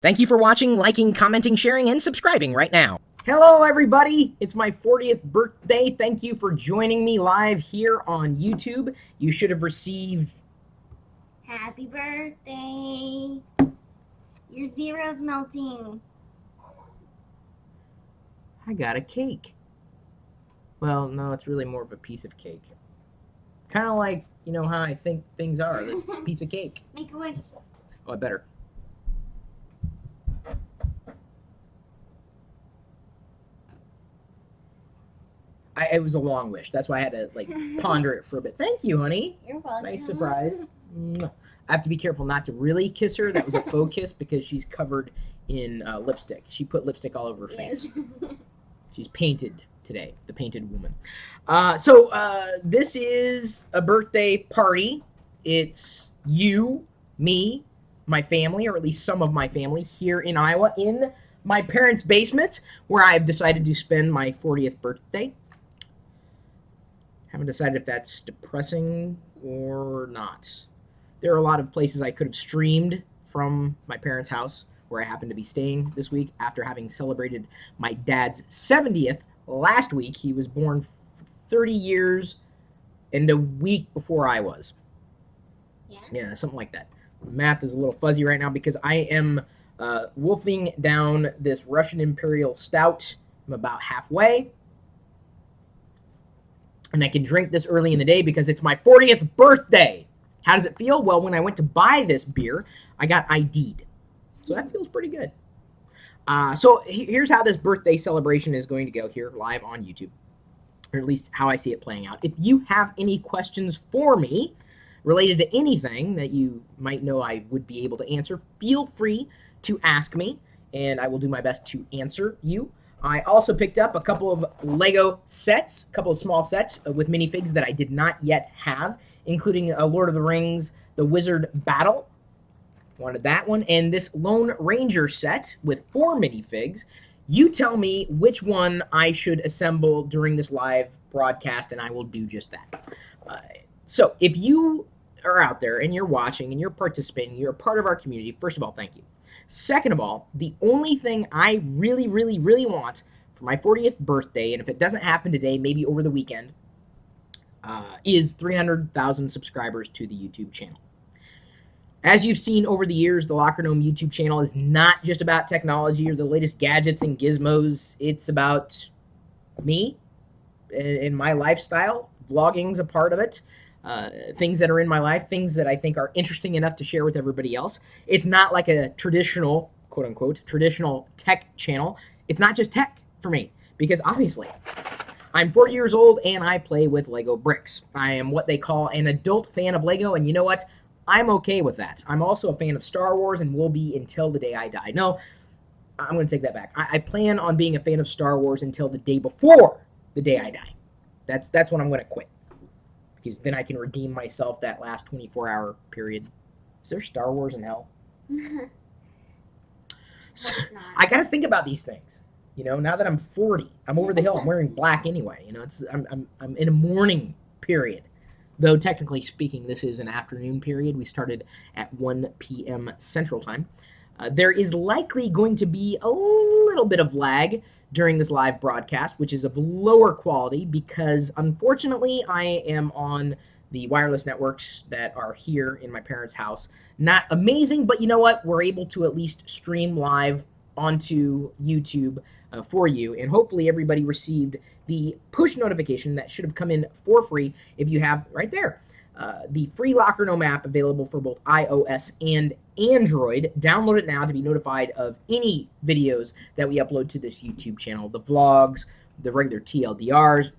Thank you for watching, liking, commenting, sharing, and subscribing right now. Hello, everybody. It's my 40th birthday. Thank you for joining me live here on YouTube. You should have received... Happy birthday. Your zero's melting. I got a cake. Well, no, it's really more of a piece of cake. Kind of like, you know how I think things are. It's a piece of cake. Make a wish. Oh, I better. It was a long wish. That's why I had to, ponder it for a bit. Thank you, honey. You're welcome. Nice surprise. I have to be careful not to really kiss her. That was a faux kiss because she's covered in lipstick. She put lipstick all over her face. She's painted today, the painted woman. So this is a birthday party. It's you, me, my family, or at least some of my family, here in Iowa, in my parents' basement, where I've decided to spend my 40th birthday. Haven't decided if that's depressing or not. There are a lot of places I could have streamed from my parents' house, where I happen to be staying this week after having celebrated my dad's 70th last week. He was born 30 years and a week before I was. Yeah, something like that. Math is a little fuzzy right now because I am wolfing down this Russian Imperial Stout. I'm about halfway. And I can drink this early in the day because it's my 40th birthday. How does it feel? Well, when I went to buy this beer, I got ID'd. So that feels pretty good. So here's how this birthday celebration is going to go here live on YouTube, or at least how I see it playing out. If you have any questions for me related to anything that you might know I would be able to answer, feel free to ask me, and I will do my best to answer you. I also picked up a couple of Lego sets, a couple of small sets with minifigs that I did not yet have, including Lord of the Rings, The Wizard Battle. Wanted that one. And this Lone Ranger set with 4 minifigs. You tell me which one I should assemble during this live broadcast, and I will do just that. So if you are out there and you're watching and you're participating, you're a part of our community, first of all, thank you. Second of all, the only thing I really, really, really want for my 40th birthday, and if it doesn't happen today, maybe over the weekend, is 300,000 subscribers to the YouTube channel. As you've seen over the years, the Locker Nome YouTube channel is not just about technology or the latest gadgets and gizmos. It's about me and my lifestyle. Vlogging's a part of it. Things that are in my life, things that I think are interesting enough to share with everybody else. It's not like a traditional, quote-unquote, traditional tech channel. It's not just tech for me, because obviously I'm 40 years old and I play with Lego bricks. I am what they call an adult fan of Lego, and you know what? I'm okay with that. I'm also a fan of Star Wars and will be until the day I die. No, I'm going to take that back. I plan on being a fan of Star Wars until the day before the day I die. That's when I'm going to quit. Because then I can redeem myself that last 24-hour period. Is there Star Wars in hell? So, I got to think about these things. You know, now that I'm 40, I'm over the hill. I'm wearing black anyway. You know, I'm in a mourning period. Though technically speaking, this is an afternoon period. We started at 1 p.m. Central Time. There is likely going to be a little bit of lag during this live broadcast, which is of lower quality because, unfortunately, I am on the wireless networks that are here in my parents' house. Not amazing, but you know what? We're able to at least stream live onto YouTube for you, and hopefully everybody received the push notification that should have come in for free if you have right there. The free Locker Nome app available for both iOS and Android. Download it now to be notified of any videos that we upload to this YouTube channel. The vlogs, the regular TLDRs,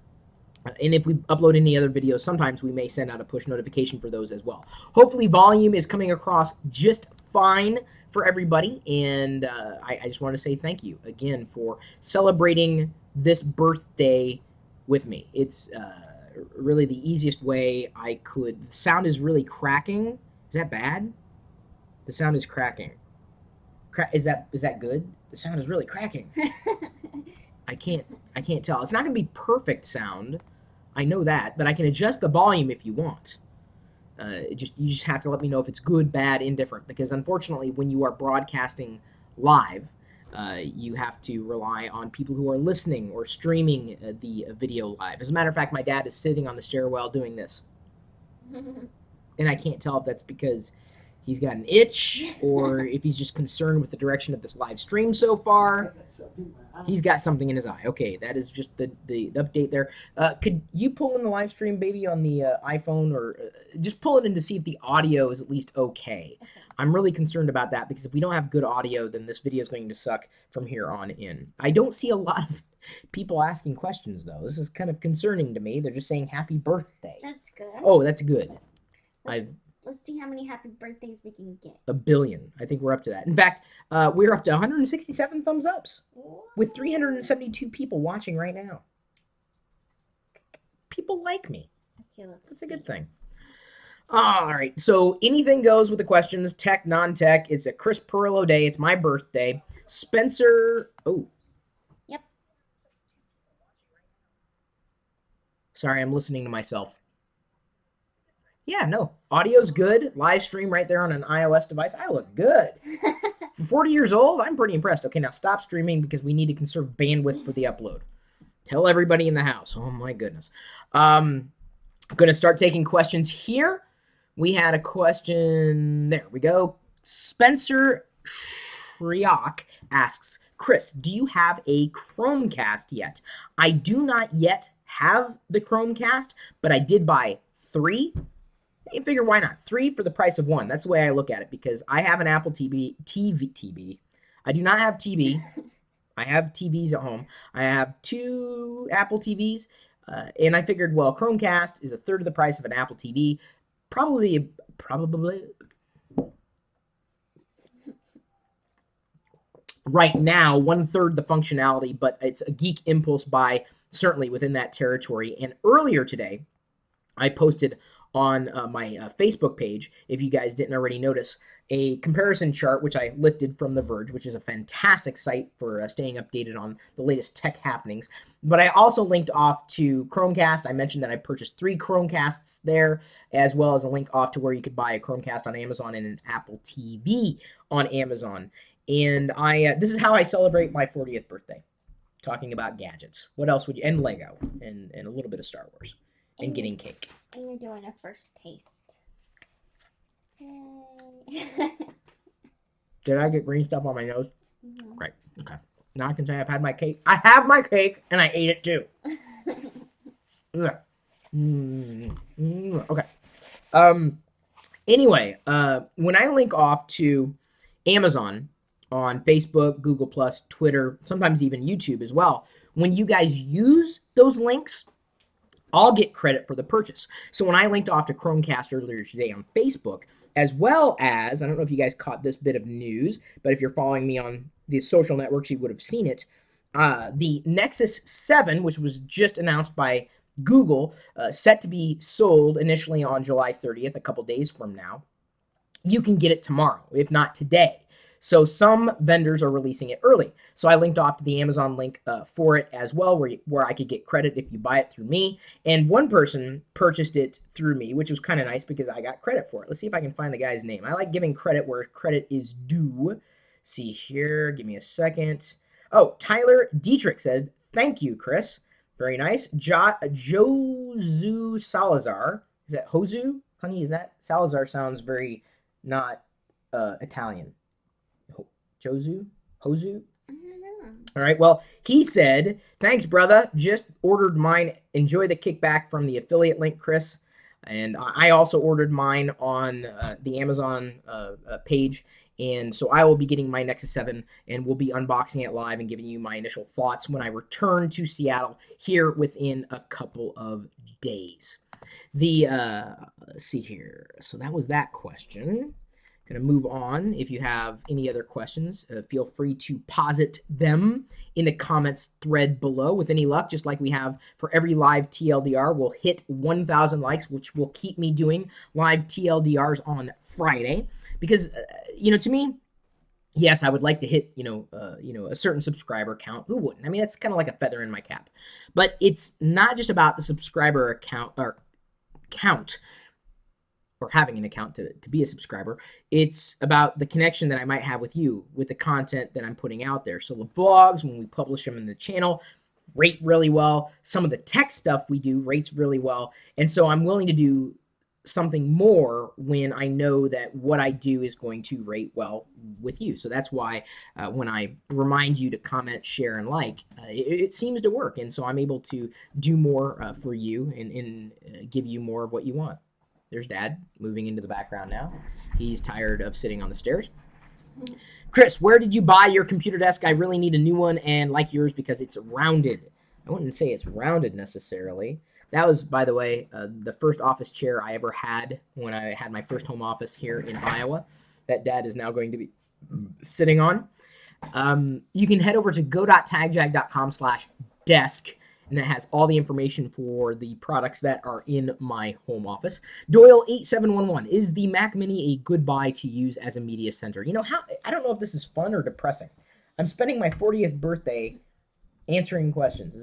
and if we upload any other videos, sometimes we may send out a push notification for those as well. Hopefully volume is coming across just fine for everybody, and I just want to say thank you again for celebrating this birthday with me. It's really the easiest way I could. The sound is really cracking. Is that bad? The sound is cracking. Is that good? The sound is really cracking. I can't tell. It's not going to be perfect sound. I know that, but I can adjust the volume if you want. You just have to let me know if it's good, bad, indifferent, because unfortunately when you are broadcasting live, you have to rely on people who are listening or streaming the video live. As a matter of fact, my dad is sitting on the stairwell doing this. And I can't tell if that's because he's got an itch or if he's just concerned with the direction of this live stream so far. He's got something in his eye. Okay, that is just the update there. Could you pull in the live stream, baby, on the iPhone, or just pull it in to see if the audio is at least okay? I'm really concerned about that because if we don't have good audio, then this video is going to suck from here on in. I don't see a lot of people asking questions, though. This is kind of concerning to me. They're just saying happy birthday. That's good. Oh, that's good. Let's see how many happy birthdays we can get. 1 billion. I think we're up to that. In fact, we're up to 167 thumbs ups with 372 people watching right now. People like me. Okay, That's a good thing. All right. So anything goes with the questions, tech, non-tech. It's a Chris Pirillo day. It's my birthday. Spencer. Oh. Yep. Sorry, I'm listening to myself. Yeah, no. Audio's good. Live stream right there on an iOS device. I look good. For 40 years old, I'm pretty impressed. Okay, now stop streaming because we need to conserve bandwidth for the upload. Tell everybody in the house. Oh, my goodness. I'm going to start taking questions here. We had a question. There we go. Spencer Shriok asks, Chris, do you have a Chromecast yet? I do not yet have the Chromecast, but I did buy 3. You figure why not? 3 for the price of 1. That's the way I look at it because I have an Apple TV. I do not have TV. I have TVs at home. I have 2 Apple TVs, and I figured, well, Chromecast is a third of the price of an Apple TV. Probably. Right now, 1/3 the functionality, but it's a geek impulse buy, certainly within that territory. And earlier today, I posted on my Facebook page, if you guys didn't already notice, a comparison chart, which I lifted from The Verge, which is a fantastic site for staying updated on the latest tech happenings. But I also linked off to Chromecast. I mentioned that I purchased 3 Chromecasts there, as well as a link off to where you could buy a Chromecast on Amazon and an Apple TV on Amazon. And this is how I celebrate my 40th birthday, talking about gadgets. What else would you, and Lego, and a little bit of Star Wars. And getting cake. And you're doing a first taste. Yay. Did I get green stuff on my nose? Mm-hmm. Great. Okay. Now I can say I've had my cake. I have my cake, and I ate it too. Okay. Anyway, when I link off to Amazon on Facebook, Google+, Twitter, sometimes even YouTube as well, when you guys use those links, I'll get credit for the purchase. So when I linked off to Chromecast earlier today on Facebook, as well as, I don't know if you guys caught this bit of news, but if you're following me on the social networks, you would have seen it. The Nexus 7, which was just announced by Google, set to be sold initially on July 30th, a couple days from now. You can get it tomorrow, if not today. So some vendors are releasing it early. So I linked off to the Amazon link for it as well, where I could get credit if you buy it through me. And one person purchased it through me, which was kind of nice because I got credit for it. Let's see if I can find the guy's name. I like giving credit where credit is due. See here, give me a second. Oh, Tyler Dietrich said, thank you, Chris. Very nice. Josu Salazar. Is that Hozu? Honey, is that? Salazar sounds very not Italian. Hozu? I don't know. All right, well, he said, thanks, brother. Just ordered mine. Enjoy the kickback from the affiliate link, Chris. And I also ordered mine on the Amazon page. And so I will be getting my Nexus 7, and we'll be unboxing it live and giving you my initial thoughts when I return to Seattle here within a couple of days. Let's see here. So that was that question. Going to move on. If you have any other questions, feel free to posit them in the comments thread below. With any luck, just like we have for every live TLDR, we'll hit 1,000 likes, which will keep me doing live TLDRs on Friday. Because, to me, yes, I would like to hit, a certain subscriber count. Who wouldn't? I mean, that's kind of like a feather in my cap. But it's not just about the subscriber count. or having an account to be a subscriber. It's about the connection that I might have with you, with the content that I'm putting out there. So the vlogs, when we publish them in the channel, rate really well. Some of the tech stuff we do rates really well. And so I'm willing to do something more when I know that what I do is going to rate well with you. So that's why when I remind you to comment, share, and like, it seems to work. And so I'm able to do more for you and give you more of what you want. There's Dad moving into the background now. He's tired of sitting on the stairs. Chris, where did you buy your computer desk? I really need a new one and like yours because it's rounded. I wouldn't say it's rounded necessarily. That was, by the way, the first office chair I ever had when I had my first home office here in Iowa that Dad is now going to be sitting on. You can head over to go.tagjag.com/desk, and that has all the information for the products that are in my home office. Doyle8711, is the Mac Mini a good buy to use as a media center? You know, I don't know if this is fun or depressing. I'm spending my 40th birthday answering questions.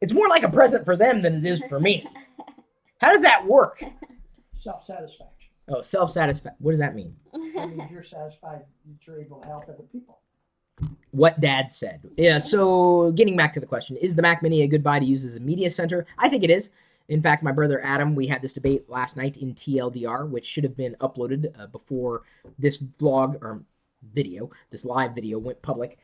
It's more like a present for them than it is for me. How does that work? Self-satisfaction. Oh, self-satisfaction. What does that mean? That means you're satisfied that you're able to help other people. What Dad said. Yeah, so getting back to the question, is the Mac Mini a good buy to use as a media center? I think it is. In fact, my brother Adam, we had this debate last night in TLDR, which should have been uploaded before this vlog or video, this live video went public.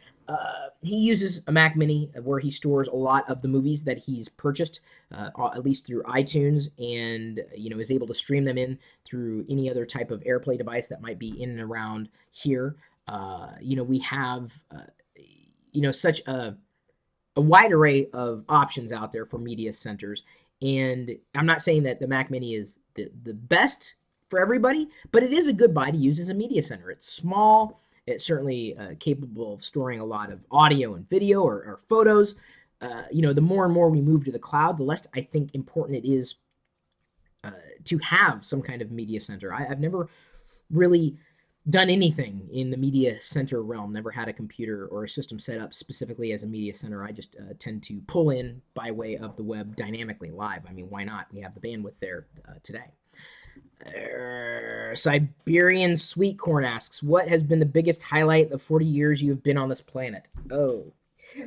He uses a Mac Mini where he stores a lot of the movies that he's purchased, at least through iTunes, and is able to stream them in through any other type of AirPlay device that might be in and around here. We have such a wide array of options out there for media centers, and I'm not saying that the Mac Mini is the best for everybody, but it is a good buy to use as a media center. It's small. It's certainly capable of storing a lot of audio and video or photos. The more and more we move to the cloud, the less I think important it is to have some kind of media center. I've never really done anything in the media center realm, never had a computer or a system set up specifically as a media center. I just tend to pull in by way of the web dynamically live. I mean, why not? We have the bandwidth there today. Siberian Sweet Corn asks, what has been the biggest highlight of 40 years you have been on this planet? Oh,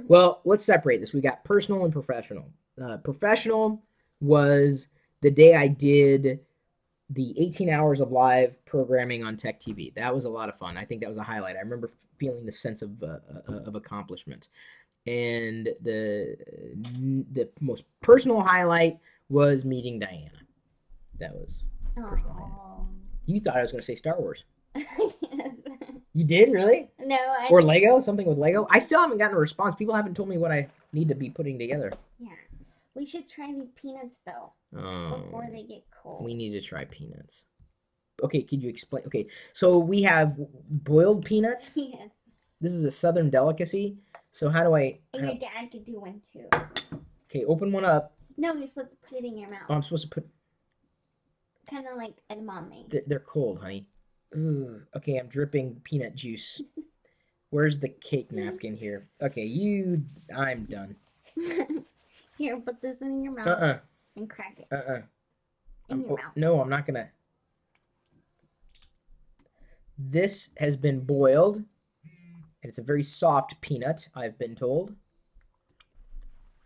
well, let's separate this. We got personal and professional. Professional was the day I did the 18 hours of live programming on Tech TV. That was a lot of fun. I think that was a highlight. I remember feeling the sense of accomplishment. And the most personal highlight was meeting Diana. That was personal highlight. You thought I was going to say Star Wars. Yes. You did, really? No, I Or Lego? Something with Lego? I still haven't gotten a response. People haven't told me what I need to be putting together. Yeah. We should try these peanuts, though, before they get cold. We need to try peanuts. Okay, could you explain? Okay, so we have boiled peanuts. Yes. This is a southern delicacy. So how do I... And your dad could do one, too. Okay, open one up. No, you're supposed to put it in your mouth. Oh, I'm supposed to put... Kind of like edamame. They're cold, honey. Ooh, okay, I'm dripping peanut juice. Where's the cake napkin here? Okay, I'm done. Here, put this in your mouth. And crack it. In your mouth. No, I'm not gonna. This has been boiled, and it's a very soft peanut, I've been told.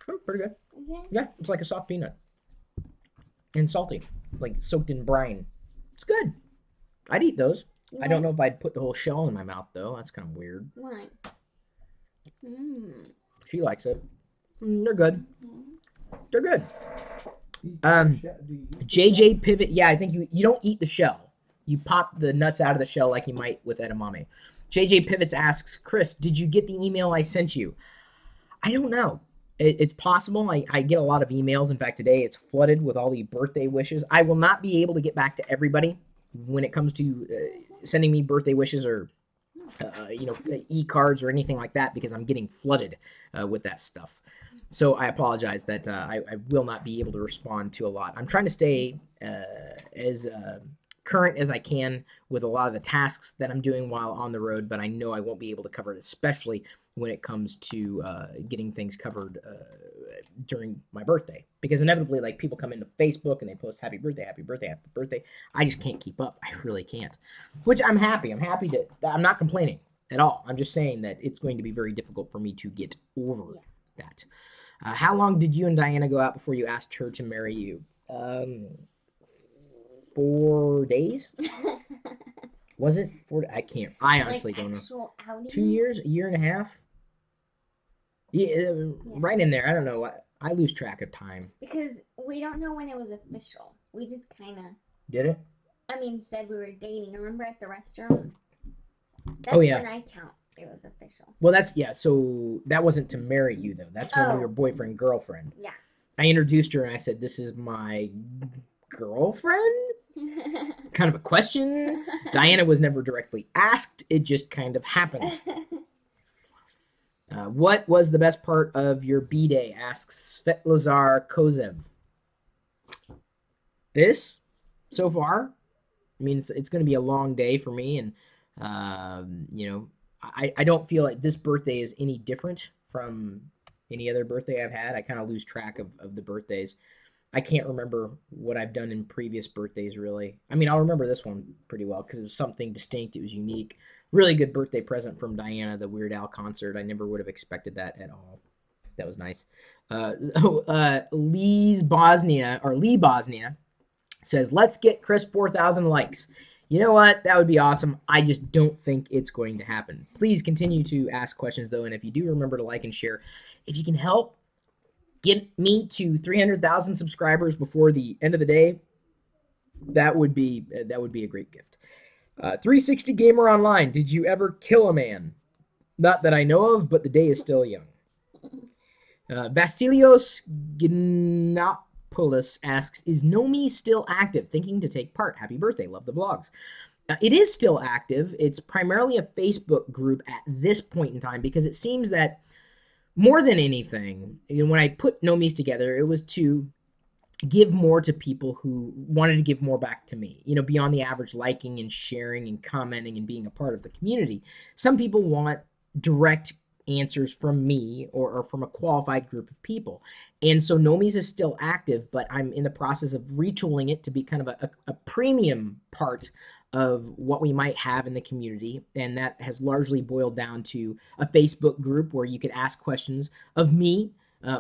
Oh, pretty good. Okay. Yeah, it's like a soft peanut. And salty, like soaked in brine. It's good. I'd eat those. You I don't know if I'd put the whole shell in my mouth, though. That's kind of weird. Why? She likes it. They're good. They're good. JJ Pivot. Yeah, I think you don't eat the shell. You pop the nuts out of the shell like you might with edamame. JJ Pivots asks, Chris, did you get the email I sent you? I don't know. It's possible. I get a lot of emails. In fact, today it's flooded with all the birthday wishes. I will not be able to get back to everybody when it comes to sending me birthday wishes or e-cards or anything like that, because I'm getting flooded with that stuff. So I apologize that I will not be able to respond to a lot. I'm trying to stay as current as I can with a lot of the tasks that I'm doing while on the road, but I know I won't be able to cover it, especially when it comes to getting things covered during my birthday. Because inevitably, like, people come into Facebook and they post happy birthday, happy birthday, happy birthday. I just can't keep up. I really can't. Which I'm happy. I'm not complaining at all. I'm just saying that it's going to be very difficult for me to get over that. How long did you and Diana go out before you asked her to marry you? 4 days? Was it 4? I can't. I honestly don't know. Outings? 2 years? A year and a half? Yeah, right in there. I don't know. I lose track of time. Because we don't know when it was official. We just kind of... Did it? I mean, said we were dating. Remember at the restaurant? That's Oh, yeah. when I count it was official. Well, so that wasn't to marry you, though. That's when we were boyfriend, girlfriend. Yeah. I introduced her and I said, this is my girlfriend? Kind of a question. Diana was never directly asked. It just kind of happened. What was the best part of your B-Day? Asks Svetlazar Kozev. This, so far. I mean, it's going to be a long day for me, and I don't feel like this birthday is any different from any other birthday I've had. I kind of lose track of the birthdays. I can't remember what I've done in previous birthdays, really. I mean, I'll remember this one pretty well because it was something distinct. It was unique. Really good birthday present from Diana, the Weird Al concert. I never would have expected that at all. That was nice. Lee Bosnia says, let's get Chris 4,000 likes. You know what? That would be awesome. I just don't think it's going to happen. Please continue to ask questions, though, and if you do, remember to like and share. If you can help get me to 300,000 subscribers before the end of the day, that would be a great gift. 360 Gamer Online, did you ever kill a man? Not that I know of, but the day is still young. Vasilios Gnopoulos asks, is Nome still active? Thinking to take part. Happy birthday. Love the vlogs. It is still active. It's primarily a Facebook group at this point in time because it seems that more than anything, when I put Nomes together, it was to give more to people who wanted to give more back to me, beyond the average liking and sharing and commenting and being a part of the community. Some people want direct answers from me or from a qualified group of people. And so Nomes is still active, but I'm in the process of retooling it to be kind of a premium part of what we might have in the community, and that has largely boiled down to a Facebook group where you could ask questions of me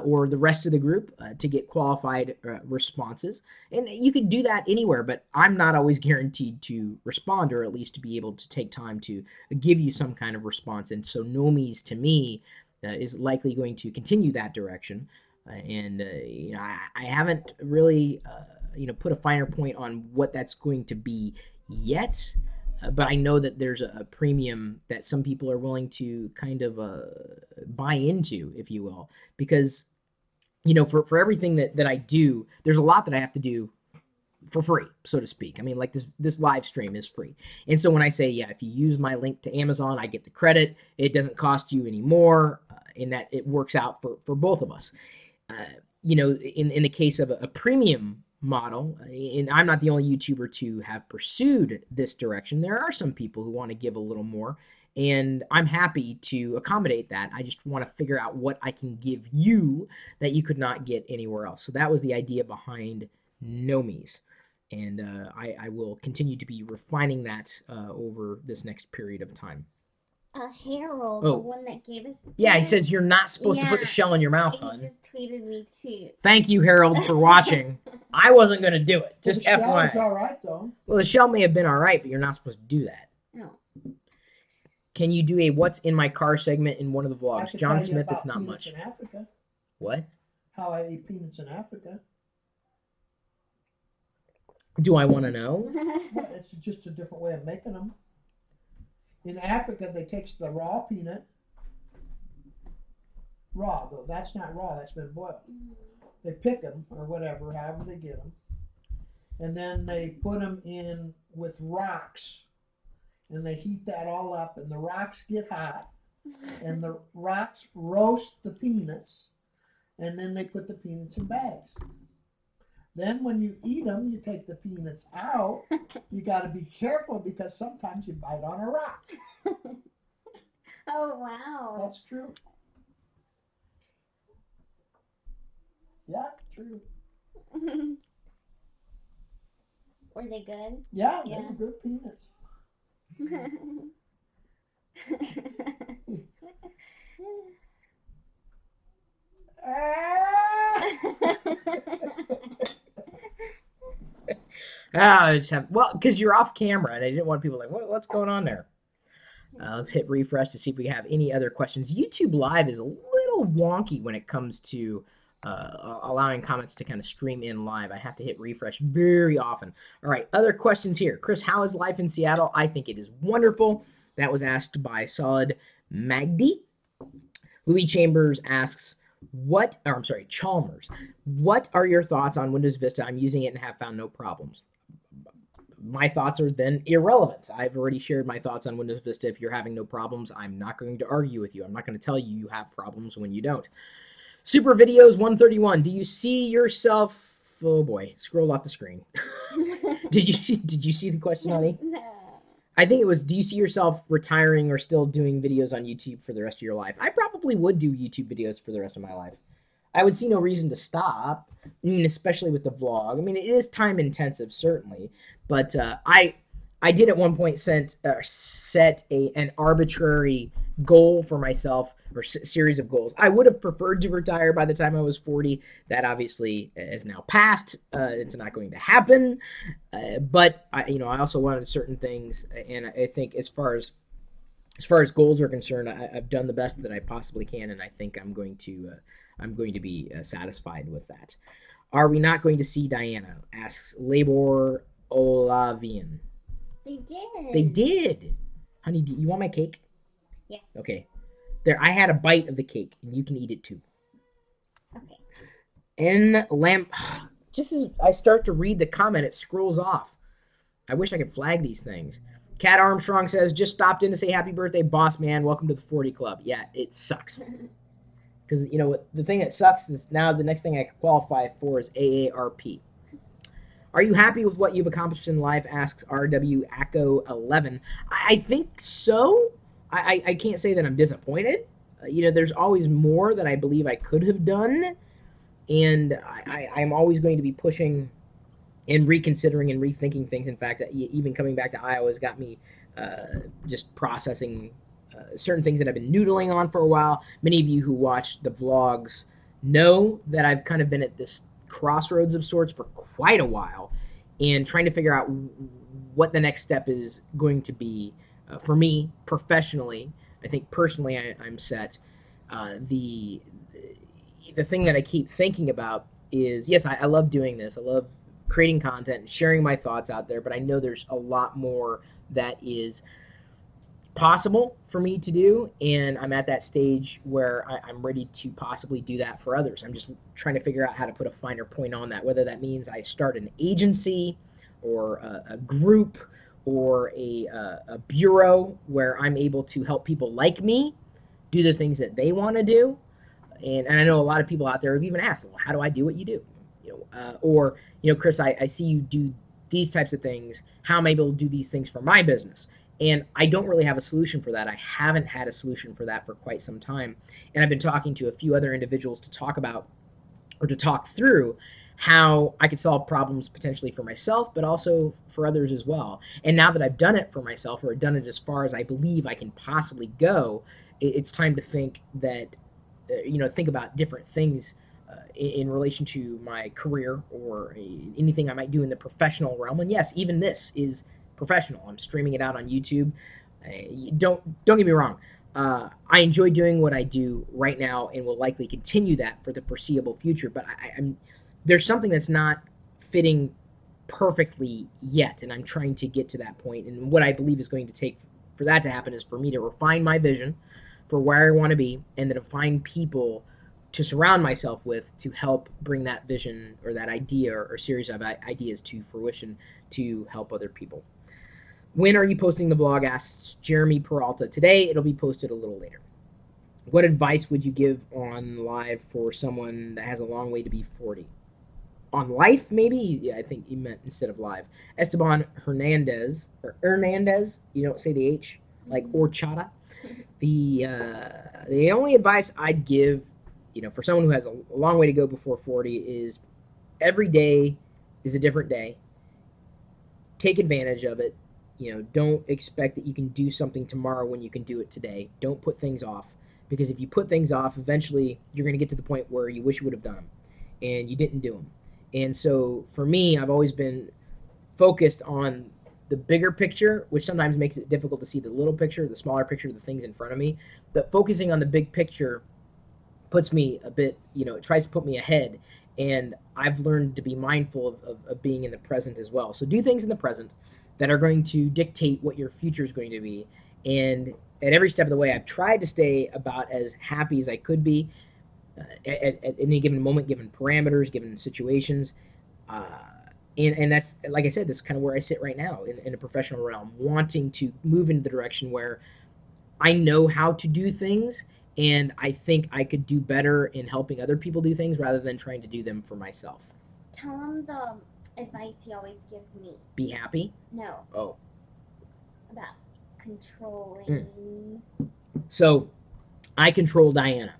or the rest of the group to get qualified responses. And you could do that anywhere, but I'm not always guaranteed to respond, or at least to be able to take time to give you some kind of response. And so Nomes, to me, is likely going to continue that direction. I haven't really put a finer point on what that's going to be yet, but I know that there's a premium that some people are willing to kind of buy into, if you will, because for everything that I do, there's a lot that I have to do for free, so to speak. I mean, like this live stream is free, and so when I say, if you use my link to Amazon, I get the credit. It doesn't cost you any more, in that it works out for both of us. In the case of a premium model, and I'm not the only YouTuber to have pursued this direction. There are some people who want to give a little more, and I'm happy to accommodate that. I just want to figure out what I can give you that you could not get anywhere else. So that was the idea behind Nomes, and I will continue to be refining that over this next period of time. Harold, the one that gave us the he says you're not supposed to put the shell in your mouth, hon. He just tweeted me too. Thank you, Harold, for watching. I wasn't going to do it. Just FYI. The shell FYI. is all right, though. Well, the shell may have been all right, but you're not supposed to do that. No. Can you do a what's in my car segment in one of the I vlogs? could John tell you Smith, about it's not peanuts much. in Africa. What? How I ate peanuts in Africa. Do I want to know? Well, it's just a different way of making them. In Africa, they take the raw peanut. Raw, though. That's not raw. That's been boiled. They pick them, or whatever, however they get them. And then they put them in with rocks. And they heat that all up, and the rocks get hot. And the rocks roast the peanuts. And then they put the peanuts in bags. Then when you eat them, you take the peanuts out. You got to be careful because sometimes you bite on a rock. Oh, wow. That's true. Yeah, true. Were they good? Yeah, they Yeah. were good peanuts. I just have, well, because you're off camera, and I didn't want people like, what's going on there? Let's hit refresh to see if we have any other questions. YouTube Live is a little wonky when it comes to allowing comments to kind of stream in live. I have to hit refresh very often. All right, other questions here. Chris, how is life in Seattle? I think it is wonderful. That was asked by Solid Magdi. Louis Chambers asks, Chalmers, what are your thoughts on Windows Vista? I'm using it and have found no problems. My thoughts are then irrelevant. I've already shared my thoughts on Windows Vista. If you're having no problems, I'm not going to argue with you. I'm not going to tell you you have problems when you don't. Super Videos 131. Do you see yourself? Oh boy, scroll off the screen. Did you see the question, honey? No. I think it was, do you see yourself retiring or still doing videos on YouTube for the rest of your life? I probably would do YouTube videos for the rest of my life. I would see no reason to stop. I mean, especially with the vlog. I mean, it is time intensive, certainly, but I did at one point set an arbitrary goal for myself, or series of goals. I would have preferred to retire by the time I was 40. That obviously is now past. It's not going to happen. But I also wanted certain things, and I think as far as goals are concerned, I've done the best that I possibly can, and I think I'm going to be satisfied with that. Are we not going to see Diana? Asks Labor Olavian. They did. They did. Honey, do you want my cake? Yes. Okay. There, I had a bite of the cake, and you can eat it too. Okay. Just as I start to read the comment, it scrolls off. I wish I could flag these things. Cat Armstrong says, just stopped in to say happy birthday, boss man. Welcome to the 40 Club. Yeah, it sucks. Because, the thing that sucks is now the next thing I can qualify for is AARP. Are you happy with what you've accomplished in life? Asks RW Acco 11. I think so. I can't say that I'm disappointed. There's always more that I believe I could have done. And I'm always going to be pushing and reconsidering and rethinking things. In fact, even coming back to Iowa has got me just processing certain things that I've been noodling on for a while. Many of you who watch the vlogs know that I've kind of been at this crossroads of sorts for quite a while and trying to figure out what the next step is going to be for me professionally. I think personally I'm set. The thing that I keep thinking about is, yes, I love doing this. I love creating content and sharing my thoughts out there, but I know there's a lot more that is possible for me to do, and I'm at that stage where I'm ready to possibly do that for others. I'm just trying to figure out how to put a finer point on that, whether that means I start an agency or a group or a bureau where I'm able to help people like me do the things that they want to do. And I know a lot of people out there have even asked, well, how do I do what you do? Chris, I see you do these types of things. How am I able to do these things for my business? And I don't really have a solution for that. I haven't had a solution for that for quite some time. And I've been talking to a few other individuals to talk about or to talk through how I could solve problems potentially for myself, but also for others as well. And now that I've done it for myself, or done it as far as I believe I can possibly go, it's time to think that, think about different things in relation to my career or anything I might do in the professional realm. And yes, even this is professional. I'm streaming it out on YouTube. Don't get me wrong. I enjoy doing what I do right now and will likely continue that for the foreseeable future. But there's something that's not fitting perfectly yet, and I'm trying to get to that point. And what I believe is going to take for that to happen is for me to refine my vision for where I want to be, and then to find people to surround myself with to help bring that vision or that idea or series of ideas to fruition to help other people. When are you posting the vlog? Asks Jeremy Peralta. Today. It'll be posted a little later. What advice would you give on live for someone that has a long way to be 40? on life, maybe? Yeah, I think he meant instead of live. Esteban Hernandez, or Hernandez, you don't say the H, like horchata. The only advice I'd give, for someone who has a long way to go before 40 is every day is a different day. Take advantage of it. Don't expect that you can do something tomorrow when you can do it today. Don't put things off, because if you put things off, eventually you're going to get to the point where you wish you would have done them, and you didn't do them. And so for me, I've always been focused on the bigger picture, which sometimes makes it difficult to see the little picture, the smaller picture, the things in front of me. But focusing on the big picture puts me a bit, it tries to put me ahead. And I've learned to be mindful of being in the present as well. So do things in the present that are going to dictate what your future is going to be. And at every step of the way, I've tried to stay about as happy as I could be at any given moment, given parameters, given situations. And that's, like I said, that's kind of where I sit right now in a professional realm, wanting to move into the direction where I know how to do things, and I think I could do better in helping other people do things rather than trying to do them for myself. Tell him the advice you always give me. Be happy? No. Oh. About controlling. So, I control Diana.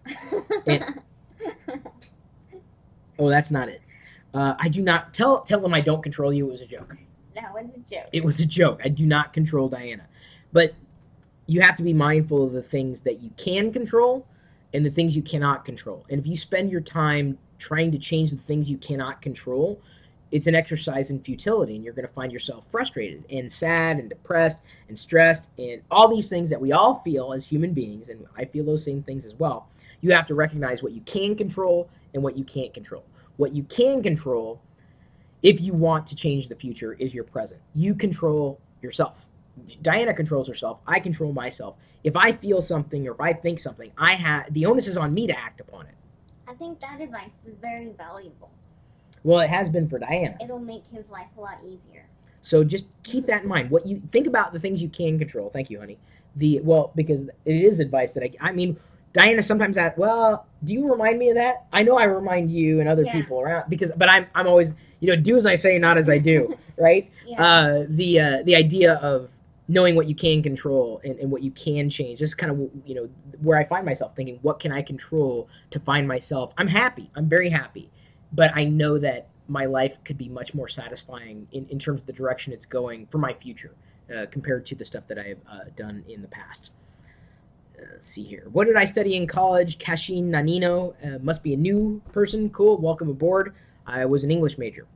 Oh, that's not it. I do not tell them I don't control you. It was a joke. That was a joke. It was a joke. I do not control Diana. But you have to be mindful of the things that you can control and the things you cannot control. And if you spend your time trying to change the things you cannot control, it's an exercise in futility, and you're going to find yourself frustrated and sad and depressed and stressed and all these things that we all feel as human beings, and I feel those same things as well. You have to recognize what you can control and what you can't control. What you can control, if you want to change the future, is your present. You control yourself. Diana controls herself. I control myself. If I feel something or if I think something, the onus is on me to act upon it. I think that advice is very valuable. Well, it has been for Diana. It'll make his life a lot easier. So just keep that in mind. What you think about the things you can control. Thank you, honey. Because it is advice that I mean, Diana sometimes do you remind me of that? I know I remind you and other people around but I'm always, do as I say, not as I do, right? Yeah. The idea of knowing what you can control and what you can change. This is kind of, where I find myself thinking, what can I control to find myself? I'm happy. I'm very happy. But I know that my life could be much more satisfying in terms of the direction it's going for my future compared to the stuff that I have done in the past. Let's see here. What did I study in college? Cashin Nanino. Must be a new person. Cool. Welcome aboard. I was an English major.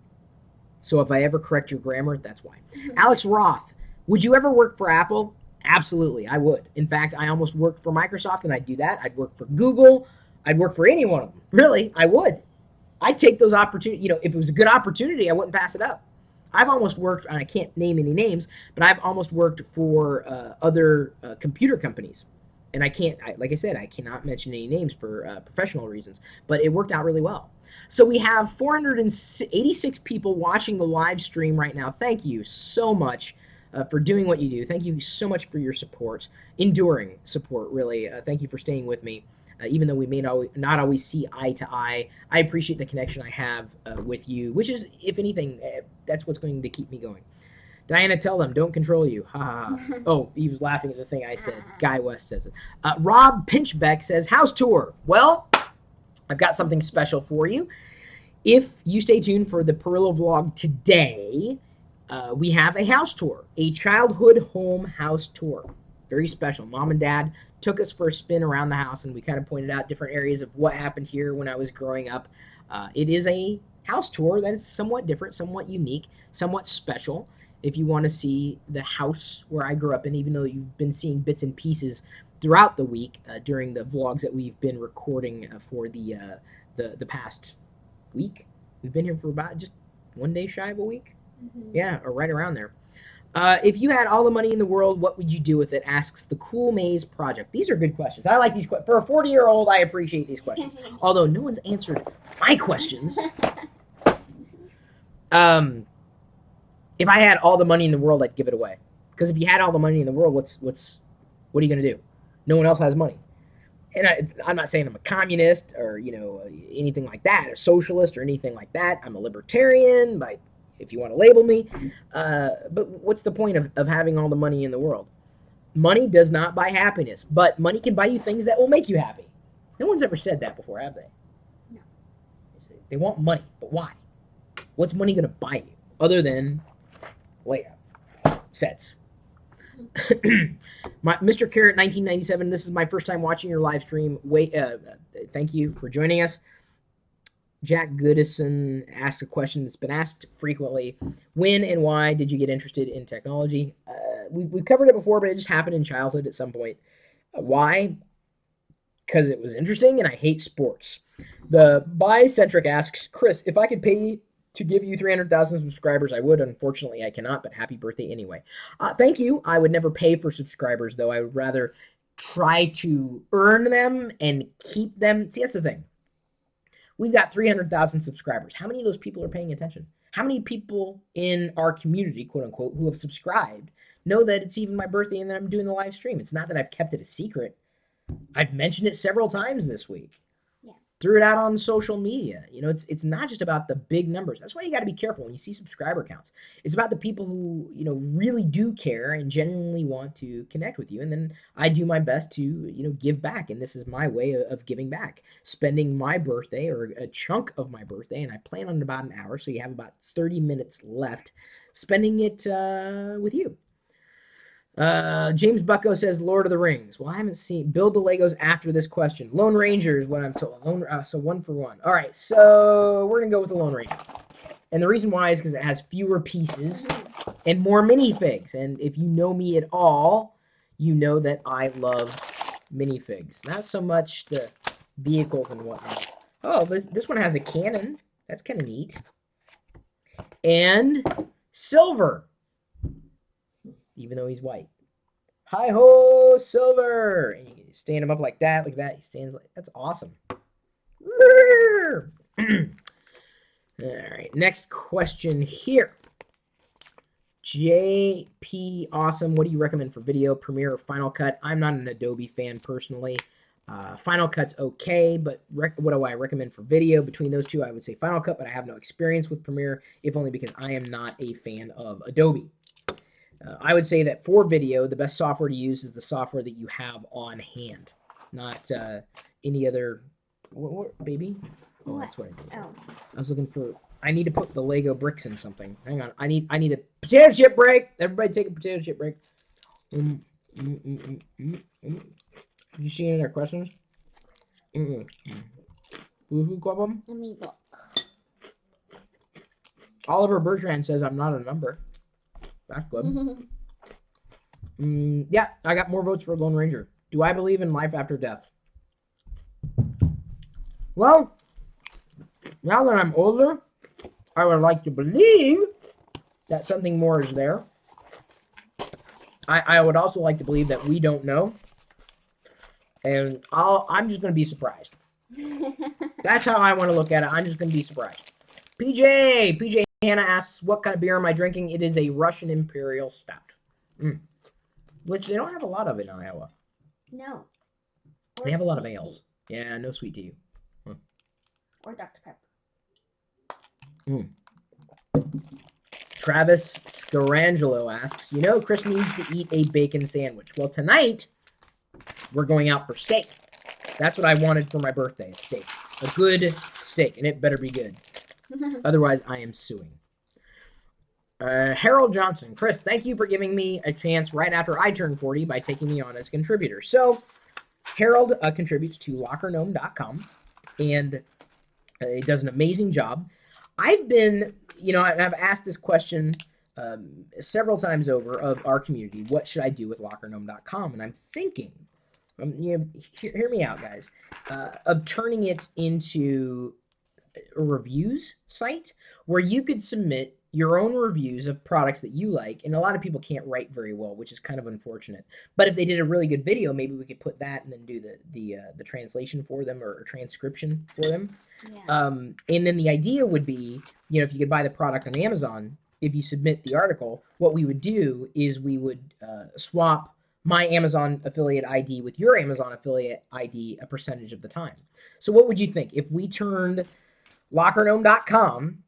So if I ever correct your grammar, that's why. Alex Roth. Would you ever work for Apple? Absolutely, I would. In fact, I almost worked for Microsoft, and I'd do that. I'd work for Google. I'd work for any one of them. Really, I would. I'd take those opportunities. If it was a good opportunity, I wouldn't pass it up. I've almost worked, and I can't name any names, but I've almost worked for other computer companies. And like I said, I cannot mention any names for professional reasons, but it worked out really well. So we have 486 people watching the live stream right now. Thank you so much for doing what you do. Thank you so much for your support, enduring support, really. Thank you for staying with me. Even though we may not always see eye to eye, I appreciate the connection I have with you, which is, if anything, that's what's going to keep me going. Diana, tell them, don't control you. Ha ha ha. Oh, he was laughing at the thing I said. Guy West says it. Rob Pinchbeck says, house tour. Well, I've got something special for you. If you stay tuned for the Pirillo vlog today, we have a house tour, a childhood home house tour. Very special. Mom and Dad took us for a spin around the house, and we kind of pointed out different areas of what happened here when I was growing up. It is a house tour that is somewhat different, somewhat unique, somewhat special. If you want to see the house where I grew up in, even though you've been seeing bits and pieces throughout the week during the vlogs that we've been recording for the past week. We've been here for about just one day shy of a week. Mm-hmm. Yeah, or right around there. If you had all the money in the world, what would you do with it? Asks the Cool Maze Project. These are good questions. I like these questions. For a 40-year-old, I appreciate these questions. Although no one's answered my questions. If I had all the money in the world, I'd give it away. Because if you had all the money in the world, what are you going to do? No one else has money. and I'm not saying I'm a communist or anything like that, a socialist or anything like that. I'm a libertarian, if you want to label me. But what's the point of having all the money in the world? Money does not buy happiness, but money can buy you things that will make you happy. No one's ever said that before, have they? No. They want money, but why? What's money going to buy you other than Lego sets? Mr. Carrot 1997, this is my first time watching your live stream. Thank you for joining us. Jack Goodison asks a question that's been asked frequently. When and why did you get interested in technology? We've covered it before, but it just happened in childhood at some point. Why? Because it was interesting and I hate sports. The Bicentric asks, Chris, if I could pay to give you 300,000 subscribers, I would. Unfortunately, I cannot, but happy birthday anyway. Thank you. I would never pay for subscribers, though. I would rather try to earn them and keep them. See, that's the thing. We've got 300,000 subscribers. How many of those people are paying attention? How many people in our community, quote unquote, who have subscribed know that it's even my birthday and that I'm doing the live stream? It's not that I've kept it a secret. I've mentioned it several times this week. Yeah. Threw it out on social media. It's not just about the big numbers. That's why you got to be careful when you see subscriber counts. It's about the people who, really do care and genuinely want to connect with you. And then I do my best to, give back. And this is my way of giving back. Spending my birthday or a chunk of my birthday, and I plan on about an hour, so you have about 30 minutes left, spending it with you. James Bucko says Lord of the Rings. Well, I haven't seen build the Legos after this question. Lone Ranger is what I'm told. So 1 for 1. All right, so we're gonna go with the Lone Ranger, and the reason why is because it has fewer pieces and more minifigs. And if you know me at all, you know that I love minifigs. Not so much the vehicles and whatnot. Oh, this one has a cannon. That's kind of neat. And silver. Even though he's white. Hi-ho, Silver! And you can stand him up like that. He stands like... That's awesome. All right, next question here. JP Awesome, what do you recommend for video, Premiere or Final Cut? I'm not an Adobe fan personally. Final Cut's okay, but what do I recommend for video? Between those two, I would say Final Cut, but I have no experience with Premiere, if only because I am not a fan of Adobe. I would say that for video, the best software to use is the software that you have on hand, not any other. What baby? Oh, that's what I did. Oh. I was looking for. I need to put the Lego bricks in something. Hang on. I need a potato chip break. Everybody take a potato chip break. Did you see any other questions? Woohoo, Quabum? Let me look. Oliver Bertrand says I'm not a number. That's good. Yeah, I got more votes for Lone Ranger. Do I believe in life after death? Well, now that I'm older, I would like to believe that something more is there. I would also like to believe that we don't know. And I'm just going to be surprised. That's how I want to look at it. I'm just going to be surprised. PJ Hannah asks, what kind of beer am I drinking? It is a Russian Imperial Stout. Which they don't have a lot of in Iowa. No. They have a lot of ales. Yeah, no sweet tea. Or Dr. Mm. Pepper. Travis Scarangelo asks, Chris needs to eat a bacon sandwich. Well, tonight, we're going out for steak. That's what I wanted for my birthday, a steak. A good steak, and it better be good. Otherwise, I am suing. Harold Johnson. Chris, thank you for giving me a chance right after I turned 40 by taking me on as a contributor. So, Harold contributes to LockerGnome.com, and he does an amazing job. I've been, I've asked this question several times over of our community. What should I do with LockerGnome.com? And I'm thinking, hear me out, guys, of turning it into a reviews site where you could submit your own reviews of products that you like, and a lot of people can't write very well, which is kind of unfortunate. But if they did a really good video, maybe we could put that and then do the translation for them or transcription for them. Yeah. And then the idea would be, if you could buy the product on Amazon, if you submit the article, what we would do is we would swap my Amazon affiliate ID with your Amazon affiliate ID a percentage of the time. So what would you think if we turned LockerGnome.com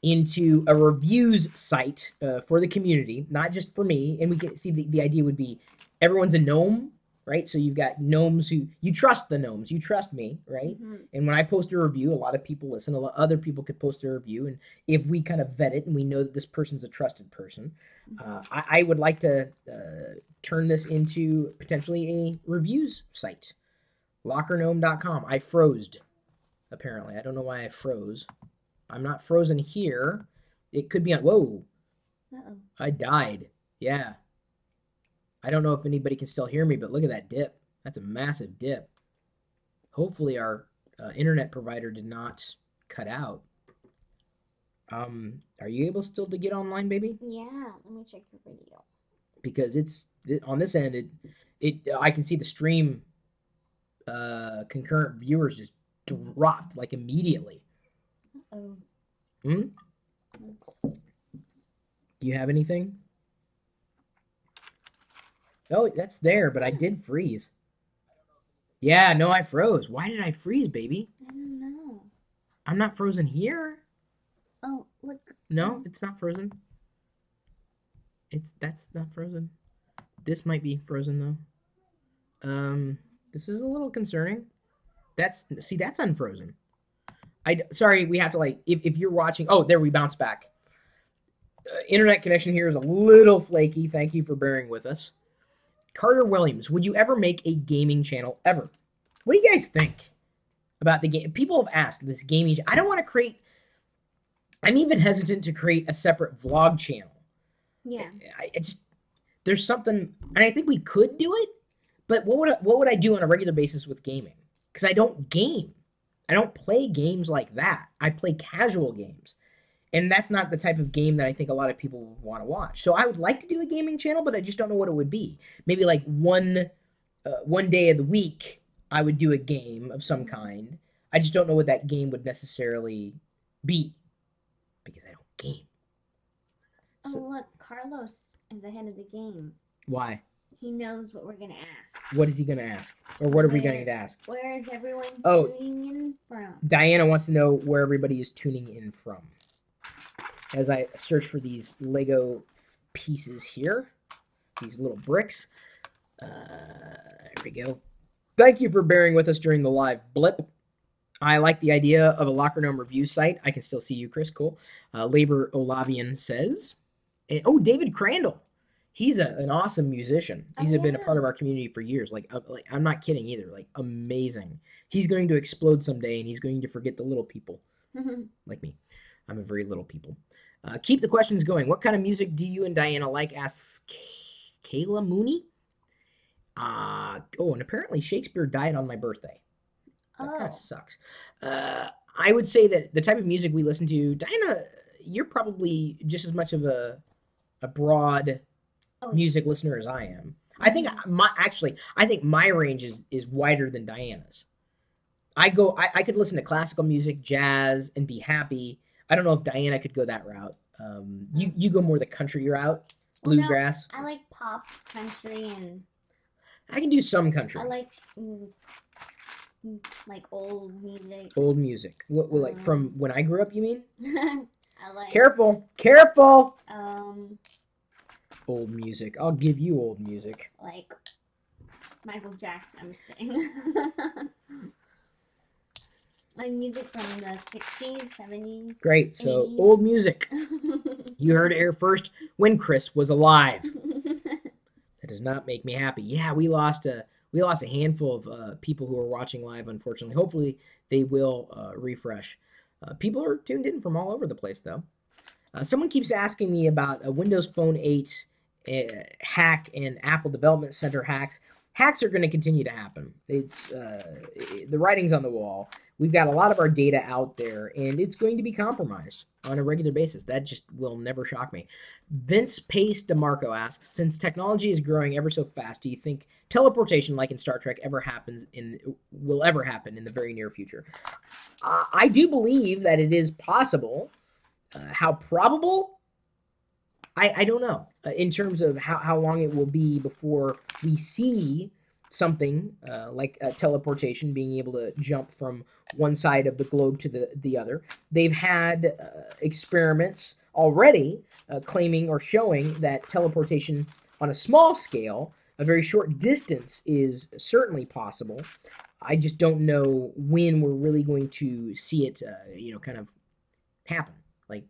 into a reviews site for the community, not just for me? And we can see the idea would be everyone's a gnome, right? So you've got gnomes who, you trust the gnomes, you trust me, right? Mm-hmm. And when I post a review, a lot of people listen, a lot other people could post a review, and if we kind of vet it and we know that this person's a trusted person, I would like to turn this into potentially a reviews site. LockerGnome.com. I frozed, apparently. I don't know why I froze. I'm not frozen here. It could be on... Whoa. Uh-oh. I died. Yeah. I don't know if anybody can still hear me, but look at that dip. That's a massive dip. Hopefully our internet provider did not cut out. Are you able still to get online, baby? Yeah, let me check the video. Because it's on this end, I can see the stream concurrent viewers just dropped like immediately. Uh-oh. Do you have anything? Oh, that's there, but I did freeze. Yeah, no, I froze. Why did I freeze, baby? I don't know. I'm not frozen here. Oh, look. No, it's not frozen. That's not frozen. This might be frozen though. This is a little concerning. That's unfrozen. Sorry, we have to if you're watching. Oh, there we bounce back. Internet connection here is a little flaky. Thank you for bearing with us. Carter Williams, would you ever make a gaming channel ever? What do you guys think about the game? People have asked this gaming. I don't want to create. I'm even hesitant to create a separate vlog channel. Yeah. There's something, and I think we could do it, but what would I do on a regular basis with gaming? Because I don't game. I don't play games like that. I play casual games. And that's not the type of game that I think a lot of people would want to watch. So I would like to do a gaming channel, but I just don't know what it would be. Maybe like one day of the week, I would do a game of some kind. I just don't know what that game would necessarily be because I don't game. So, look, Carlos is ahead of the game. Why? He knows what we're going to ask. What is he going to ask? Or what are we going to ask? Where is everyone tuning in from? Diana wants to know where everybody is tuning in from. As I search for these Lego pieces here, these little bricks. There we go. Thank you for bearing with us during the live blip. I like the idea of a Locker Gnome review site. I can still see you, Chris. Cool. Labor Olavian says. David Crandall. He's an awesome musician. He's been a part of our community for years. I'm not kidding either. Amazing. He's going to explode someday, and he's going to forget the little people. Like me. I'm a very little people. Keep the questions going. What kind of music do you and Diana like? Asks Kayla Mooney. And apparently Shakespeare died on my birthday. That kind of sucks. I would say that the type of music we listen to, Diana, you're probably just as much of a broad music listener as I am. I think my range is wider than Diana's. I could listen to classical music, jazz, and be happy. I don't know if Diana could go that route. You go more the country route, bluegrass. No, I like pop, country, and I can do some country. I like old music. Old music. What like from when I grew up? You mean? I like. Careful. Old music. I'll give you old music. Like Michael Jackson. I'm just kidding. Like music from the 60s, 70s. Great. So 80s. Old music. You heard it here first when Chris was alive. That does not make me happy. Yeah, we lost a handful of people who are watching live, unfortunately. Hopefully they will refresh. People are tuned in from all over the place, though. Someone keeps asking me about a Windows Phone 8 hack and Apple Development Center hacks. Hacks are going to continue to happen. It's the writing's on the wall. We've got a lot of our data out there, and it's going to be compromised on a regular basis. That just will never shock me. Vince Pace DeMarco asks, since technology is growing ever so fast, do you think teleportation, like in Star Trek, will ever happen in the very near future? I do believe that it is possible. How probable? I don't know in terms of how long it will be before we see something like teleportation, being able to jump from one side of the globe to the other. They've had experiments already claiming or showing that teleportation on a small scale, a very short distance, is certainly possible. I just don't know when we're really going to see it, kind of happen. Like,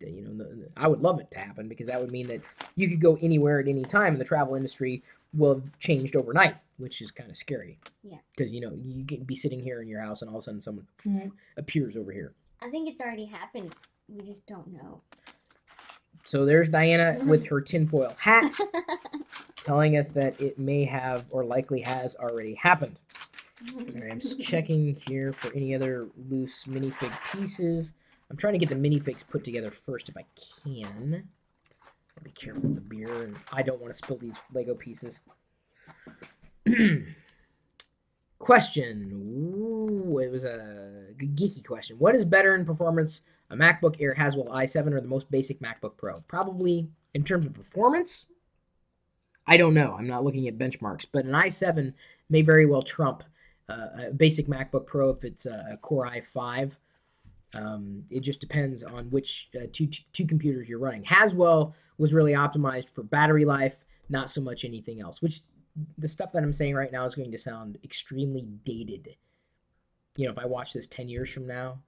I would love it to happen because that would mean that you could go anywhere at any time, and the travel industry will have changed overnight, which is kind of scary. Yeah. Because, you can be sitting here in your house and all of a sudden someone appears over here. I think it's already happened. We just don't know. So there's Diana with her tinfoil hat telling us that it may have or likely has already happened. All right, I'm just checking here for any other loose minifig pieces. I'm trying to get the minifigs put together first if I can. Be careful with the beer, and I don't want to spill these Lego pieces. Question. Ooh, it was a geeky question. What is better in performance, a MacBook Air Haswell i7 or the most basic MacBook Pro? Probably in terms of performance, I don't know. I'm not looking at benchmarks, but an i7 may very well trump a basic MacBook Pro if it's a Core i5. It just depends on which two computers you're running. Haswell was really optimized for battery life, not so much anything else, which the stuff that I'm saying right now is going to sound extremely dated. If I watch this 10 years from now,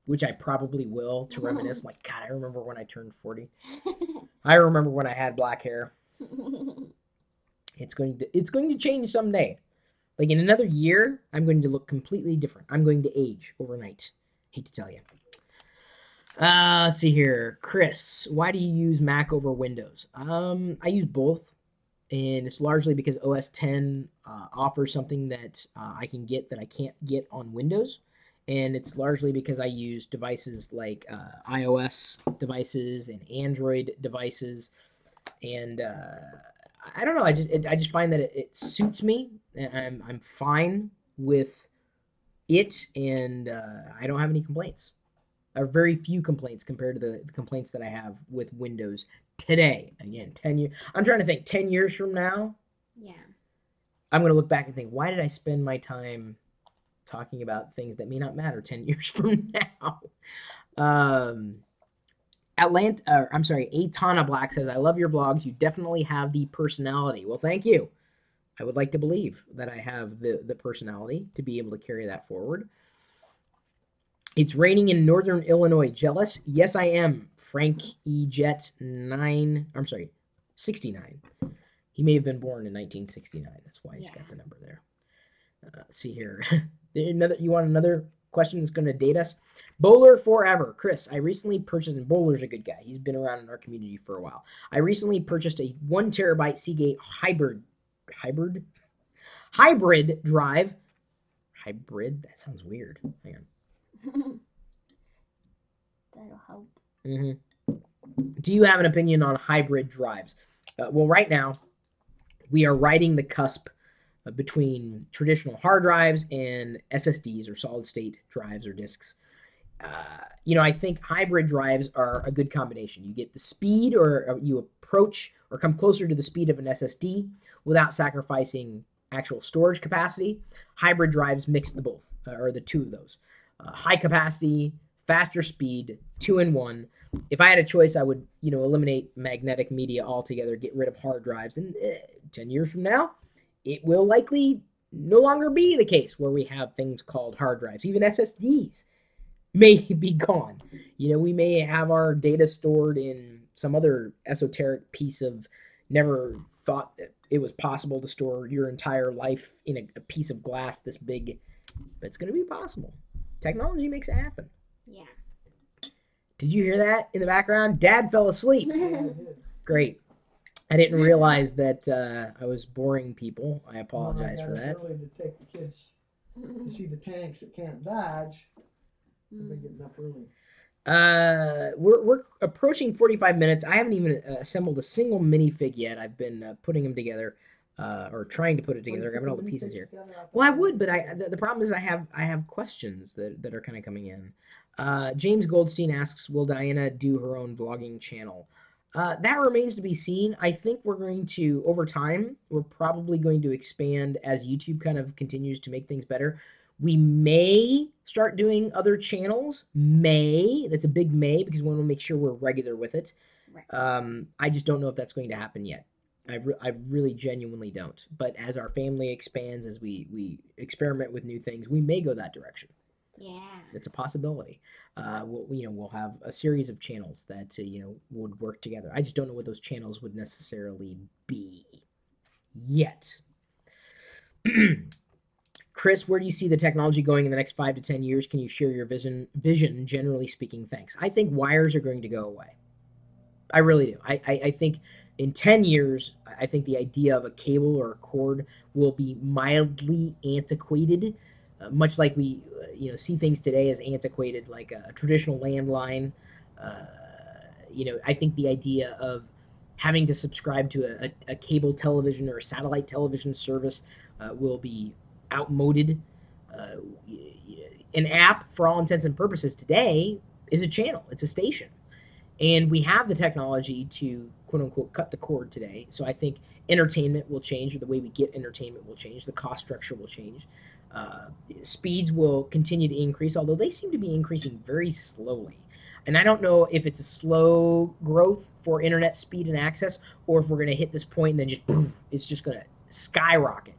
which I probably will, to reminisce, like, God, I remember when I turned 40. I remember when I had black hair. It's going to change someday. Like, in another year, I'm going to look completely different. I'm going to age overnight. Hate to tell you. Let's see here. Chris, why do you use Mac over Windows? I use both, and it's largely because OS X offers something that I can get that I can't get on Windows, and it's largely because I use devices like iOS devices and Android devices, and I don't know. I just find that it suits me, and I'm fine with it, and I don't have any complaints. Or very few complaints compared to the complaints that I have with Windows today. Again, 10 years. I'm trying to think. 10 years from now. Yeah. I'm gonna look back and think, why did I spend my time talking about things that may not matter 10 years from now? Atana Black says, I love your vlogs. You definitely have the personality. Well, thank you. I would like to believe that I have the personality to be able to carry that forward. It's raining in northern Illinois. Jealous? Yes, I am. Frank E. Jet 69. He may have been born in 1969. That's why he's got the number there. Let's see here. You want another question that's going to date us? Bowler Forever. Chris, I recently purchased, and Bowler's a good guy. He's been around in our community for a while. I recently purchased a 1 terabyte Seagate hybrid drive. Hybrid? That sounds weird. Hang on. That'll help. Do you have an opinion on hybrid drives? Well, right now, we are riding the cusp between traditional hard drives and SSDs, or solid-state drives or disks. I think hybrid drives are a good combination. You get the speed, or you approach or come closer to the speed of an SSD without sacrificing actual storage capacity. Hybrid drives mix the both, or the two of those. High capacity, faster speed, 2-in-1. If I had a choice, I would, eliminate magnetic media altogether, get rid of hard drives, and 10 years from now, it will likely no longer be the case where we have things called hard drives. Even SSDs may be gone. We may have our data stored in some other esoteric piece of, never thought that it was possible to store your entire life in a piece of glass this big, but it's going to be possible. Technology makes it happen. Yeah. Did you hear that in the background? Dad fell asleep. Great. I didn't realize that I was boring people. I apologize for that. Early to take the kids to see the tanks at Camp Dodge. I've been getting up early. We're approaching 45 minutes. I haven't even assembled a single minifig yet. I've been putting them together, or trying to put it together. I got all the pieces here. Well, I would, but the problem is I have questions that are kind of coming in. James Goldstein asks, will Diana do her own vlogging channel? That remains to be seen. I think we're going to, over time, we're probably going to expand as YouTube kind of continues to make things better. We may start doing other channels. May. That's a big may because we want to make sure we're regular with it. Right. I just don't know if that's going to happen yet. I really genuinely don't. But as our family expands, as we experiment with new things, we may go that direction. Yeah. It's a possibility. We'll have a series of channels that would work together. I just don't know what those channels would necessarily be yet. Chris, where do you see the technology going in the next 5 to 10 years? Can you share your vision, generally speaking? Thanks. I think wires are going to go away. I really do. I think in 10 years, I think the idea of a cable or a cord will be mildly antiquated, much like we see things today as antiquated, like a traditional landline. I think the idea of having to subscribe to a cable television or a satellite television service will be outmoded. An app, for all intents and purposes today, is a channel. It's a station. And we have the technology to, quote unquote, cut the cord today. So I think entertainment will change, or the way we get entertainment will change. The cost structure will change. Speeds will continue to increase, although they seem to be increasing very slowly. And I don't know if it's a slow growth for internet speed and access, or if we're going to hit this point and then just boom, it's just going to skyrocket.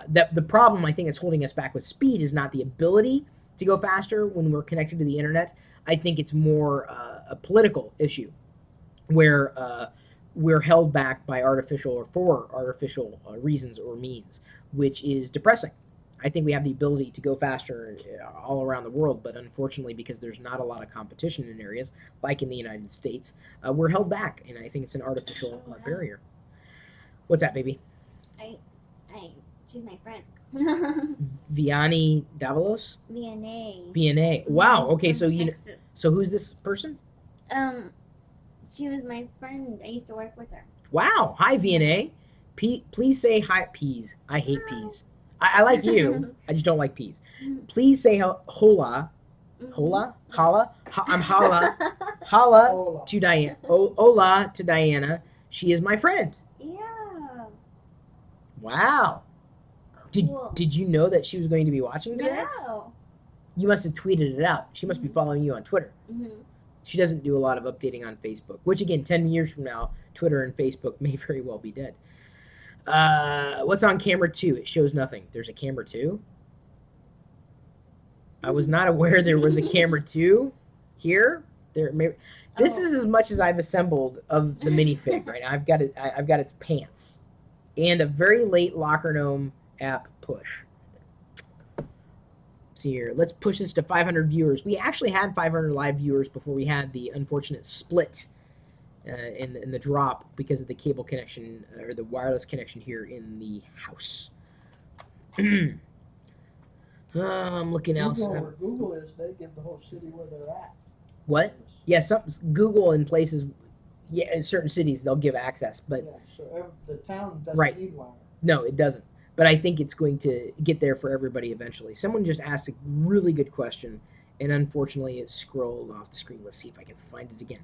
The problem I think that's holding us back with speed is not the ability to go faster when we're connected to the internet. I think it's more a political issue where we're held back by artificial reasons or means, which is depressing. I think we have the ability to go faster all around the world, but unfortunately, because there's not a lot of competition in areas like in the United States, we're held back, and I think it's an artificial barrier. What's that, baby? She's my friend. Vianney Davalos? Vianney. Wow. Okay, so Texas. So who's this person? She was my friend. I used to work with her. Wow. Hi, Vianney. Please say hi. Peas. I hate peas. I like you. I just don't like peas. Please say hola. Hola? Holla? I'm holla. Holla to Diana. Hola to Diana. She is my friend. Yeah. Wow. Cool. Did you know that she was going to be watching today? No. You must have tweeted it out. She must be following you on Twitter. Mm-hmm. She doesn't do a lot of updating on Facebook, which again, 10 years from now, Twitter and Facebook may very well be dead. What's on camera 2? It shows nothing. There's a camera 2? I was not aware there was a camera 2 here. This is as much as I've assembled of the minifig, right? I've got its pants and a very late Locker Gnome app push. See here, let's push this to 500 viewers. We actually had 500 live viewers before we had the unfortunate split in the drop because of the cable connection or the wireless connection here in the house. I'm looking else. Where Google is, they give the whole city where they're at. What? Yeah, Google in places, yeah, in certain cities they'll give access, but yeah, so the town doesn't need wire. No, it doesn't. But I think it's going to get there for everybody eventually. Someone just asked a really good question, and unfortunately it scrolled off the screen. Let's see if I can find it again.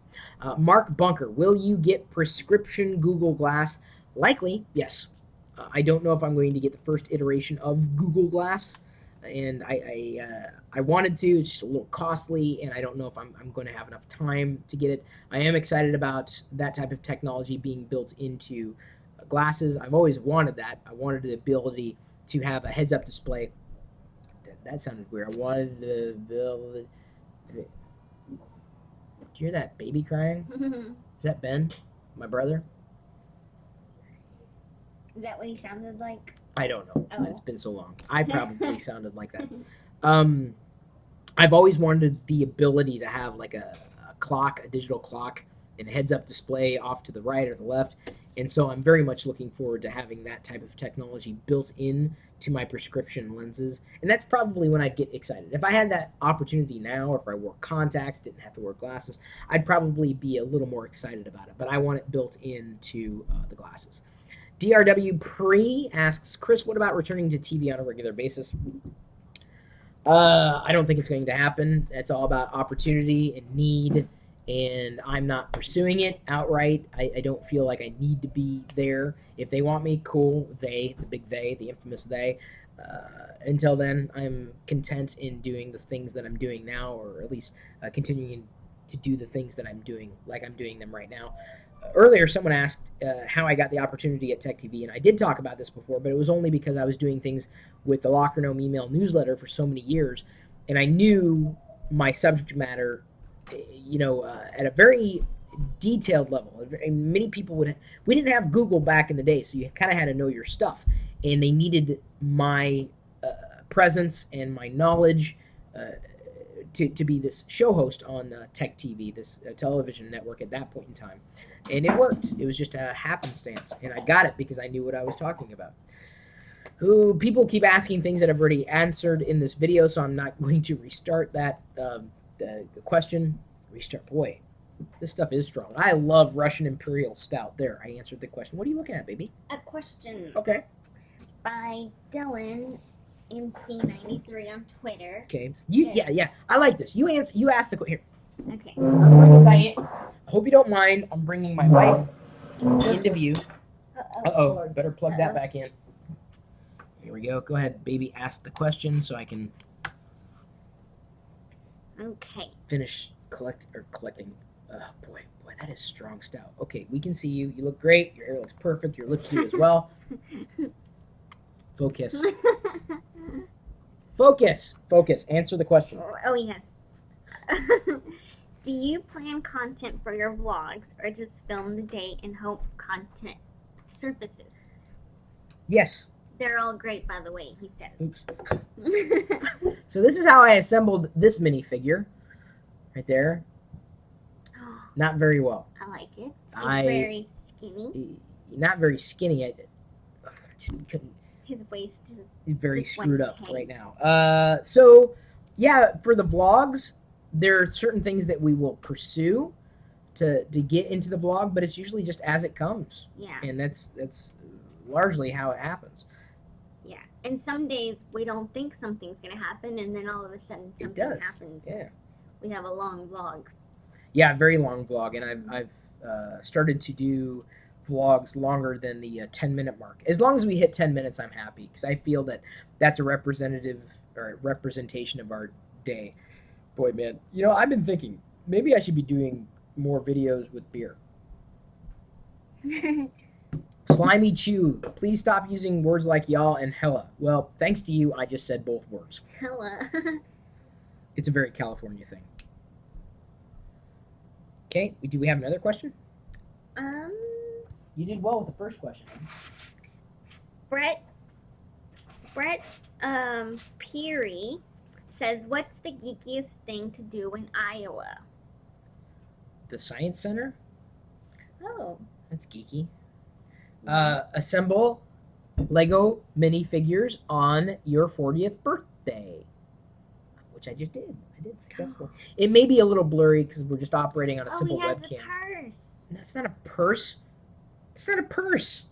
Mark Bunker, will you get prescription Google Glass? Likely, yes. I don't know if I'm going to get the first iteration of Google Glass, and I wanted to. It's just a little costly, and I don't know if I'm going to have enough time to get it. I am excited about that type of technology being built into glasses. I've always wanted that. I wanted the ability to have a heads-up display. That sounded weird. I wanted the ability. Do you hear that baby crying? Is that Ben, my brother? Is that what he sounded like? I don't know. Oh. It's been so long. I probably sounded like that. I've always wanted the ability to have like a clock, a digital clock, and a heads-up display off to the right or the left. And so I'm very much looking forward to having that type of technology built in to my prescription lenses. And that's probably when I'd get excited. If I had that opportunity now, or if I wore contacts, didn't have to wear glasses, I'd probably be a little more excited about it. But I want it built into the glasses. DRW Pre asks, Chris, what about returning to TV on a regular basis? I don't think it's going to happen. It's all about opportunity and need and I'm not pursuing it outright. I don't feel like I need to be there. If they want me, cool. They, the big they, the infamous they. Until then, I'm content in doing the things that I'm doing now, or at least continuing to do the things that I'm doing like I'm doing them right now. Earlier, someone asked how I got the opportunity at Tech TV, and I did talk about this before, but it was only because I was doing things with the Locker Nome email newsletter for so many years, and I knew my subject matter, at a very detailed level. Many people we didn't have Google back in the day, so you kind of had to know your stuff, and they needed my presence and my knowledge to be this show host on Tech TV, this television network at that point in time. And it worked. It was just a happenstance, and I got it because I knew what I was talking about. People keep asking things that I've already answered in this video, so I'm not going to restart that question. Restart. Boy, this stuff is strong. I love Russian Imperial Stout. There, I answered the question. What are you looking at, baby? A question. Okay. By Dylan MC93 on Twitter. Okay. Yeah. I like this. You asked the question. Here. Okay. I hope you don't mind. I'm bringing my wife into view. Uh-oh. Better plug that back in. Here we go. Go ahead, baby. Ask the question so I can finish collecting. Boy, that is strong stout. Okay, we can see you. You look great. Your hair looks perfect. Your lips do as well. Focus. Focus. Answer the question. Oh, yes. Do you plan content for your vlogs or just film the day and hope content surfaces? Yes. They're all great, by the way, he says. Oops. So this is how I assembled this minifigure. Right there. Not very well. I like it. It's very skinny. Not very skinny. His waist is very screwed up right now. So, yeah, for the vlogs, there are certain things that we will pursue to get into the vlog, but it's usually just as it comes. Yeah. And that's largely how it happens. Yeah. And some days we don't think something's going to happen, and then all of a sudden something happens. Yeah. We have a long vlog. Yeah, very long vlog, and I've started to do vlogs longer than the 10-minute mark. As long as we hit 10 minutes, I'm happy, because I feel that that's a representation of our day. Boy, man, I've been thinking maybe I should be doing more videos with beer. Slimy Chew, please stop using words like y'all and hella. Well, thanks to you, I just said both words. Hella. It's a very California thing. Okay, do we have another question? You did well with the first question. Brett Peary says, what's the geekiest thing to do in Iowa? The Science Center? Oh. That's geeky. Assemble Lego minifigures on your 40th birthday. Which I just did. I did successfully. It may be a little blurry because we're just operating on a simple webcam. Oh, he has a purse. That's not a purse. It's not a purse.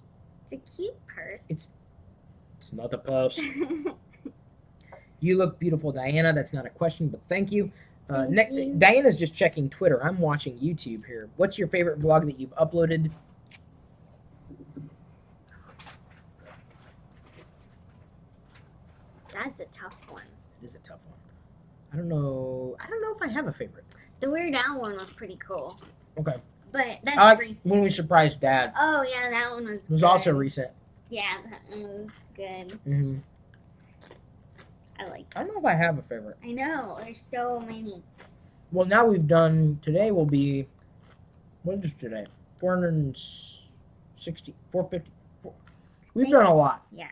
It's a cute purse. It's not a purse. You look beautiful, Diana. That's not a question, but thank you. Thank you. Diana's just checking Twitter. I'm watching YouTube here. What's your favorite vlog that you've uploaded? That's a tough one. It is a tough one. I don't know if I have a favorite. The Weird Al one was pretty cool. Okay. But that's recent. When we surprised Dad. Oh, yeah, that one was It was also recent. Yeah, that one was good. Mm-hmm. I like it. I don't know if I have a favorite. I know. There's so many. Well, now we've done... Today will be... What is today? 460... 450... We've done a lot. Yeah.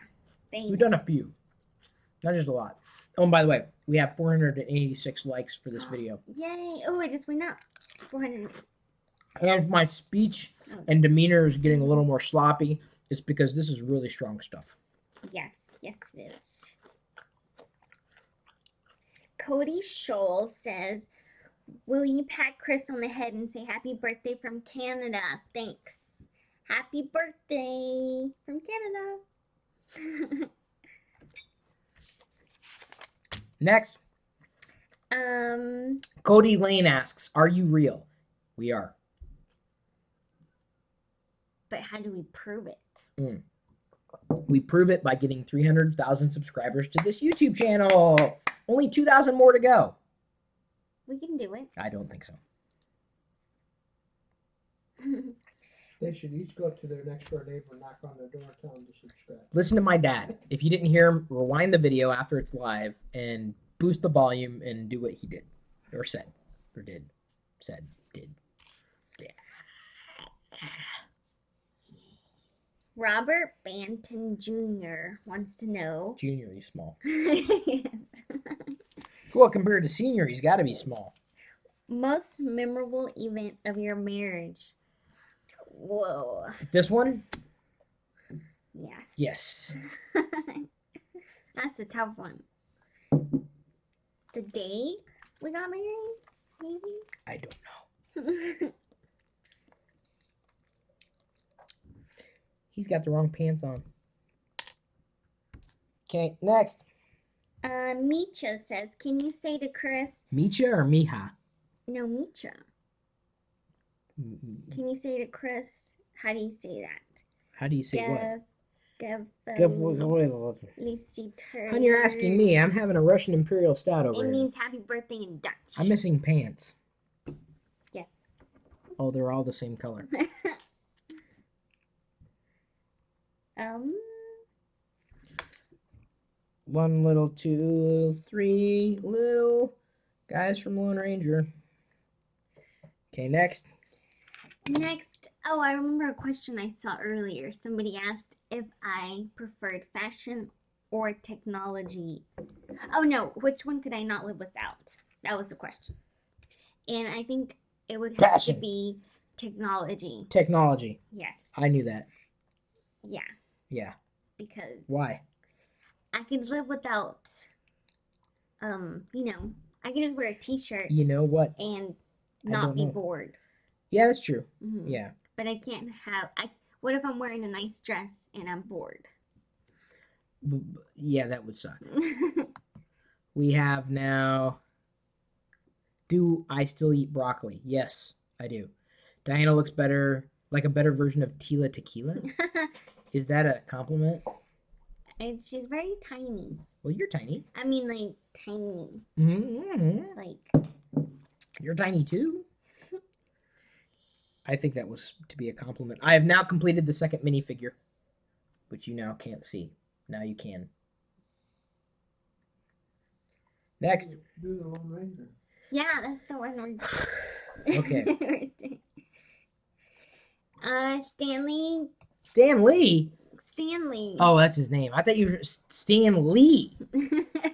We've done a few. Not just a lot. Oh, and by the way, we have 486 likes for this video. Yay. Oh, I just went up. 400. And if my speech and demeanor is getting a little more sloppy, it's because this is really strong stuff. Yes. Yes, it is. Cody Scholl says, will you pat Chris on the head and say happy birthday from Canada? Thanks. Happy birthday from Canada. Next. Cody Lane asks, are you real? We are. But how do we prove it? We prove it by getting 300,000 subscribers to this YouTube channel. Only 2,000 more to go. We can do it. I don't think so. They should each go to their next door neighbor and knock on their door and tell them to subscribe. Listen to my dad. If you didn't hear him, rewind the video after it's live and boost the volume and do what he did. Or said. Or did. Said. Did. Yeah. Robert Banton Jr. wants to know. Junior, he's small. Yes. Well, compared to senior, he's got to be small. Most memorable event of your marriage. Whoa. This one? Yes. Yes. That's a tough one. The day we got married, maybe? I don't know. He's got the wrong pants on. Okay, next. Micha says, can you say to Chris, Micha or Mija? no, Micha. Can you say to Chris, how do you say that? How do you say what? Feliciter. You're asking me. I'm having a Russian Imperial Stout over It here. means happy birthday in Dutch. I'm missing pants. Yes. Oh, they're all the same color. One little, two little, three little guys from Lone Ranger. Okay, next. Next, oh, I remember a question I saw earlier. Somebody asked if I preferred fashion or technology. Oh no, which one could I not live without? That was the question. And I think it would have Fashion. to be technology. Technology. Yes. I knew that. Yeah, Yeah. because Why? I could live without, I could just wear a t-shirt You know what? and I not don't be know. bored. Yeah, that's true. Mhm. Yeah. But I can't have, what if I'm wearing a nice dress and I'm bored? Yeah, that would suck. We have now. Do I still eat broccoli? Yes, I do. Diana looks better, like a better version of Tila Tequila. Is that a compliment? And she's very tiny. Well, you're tiny. I mean, like, tiny. Mm-hmm. Like, You're tiny too. I think that was to be a compliment. I have now completed the second minifigure, which you now can't see. Now you can. Next. Do the Lone Ranger. yeah, that's the one we're Okay. Stanley. Stan Lee. Stanley. Oh, that's his name. I thought you were Stan Lee.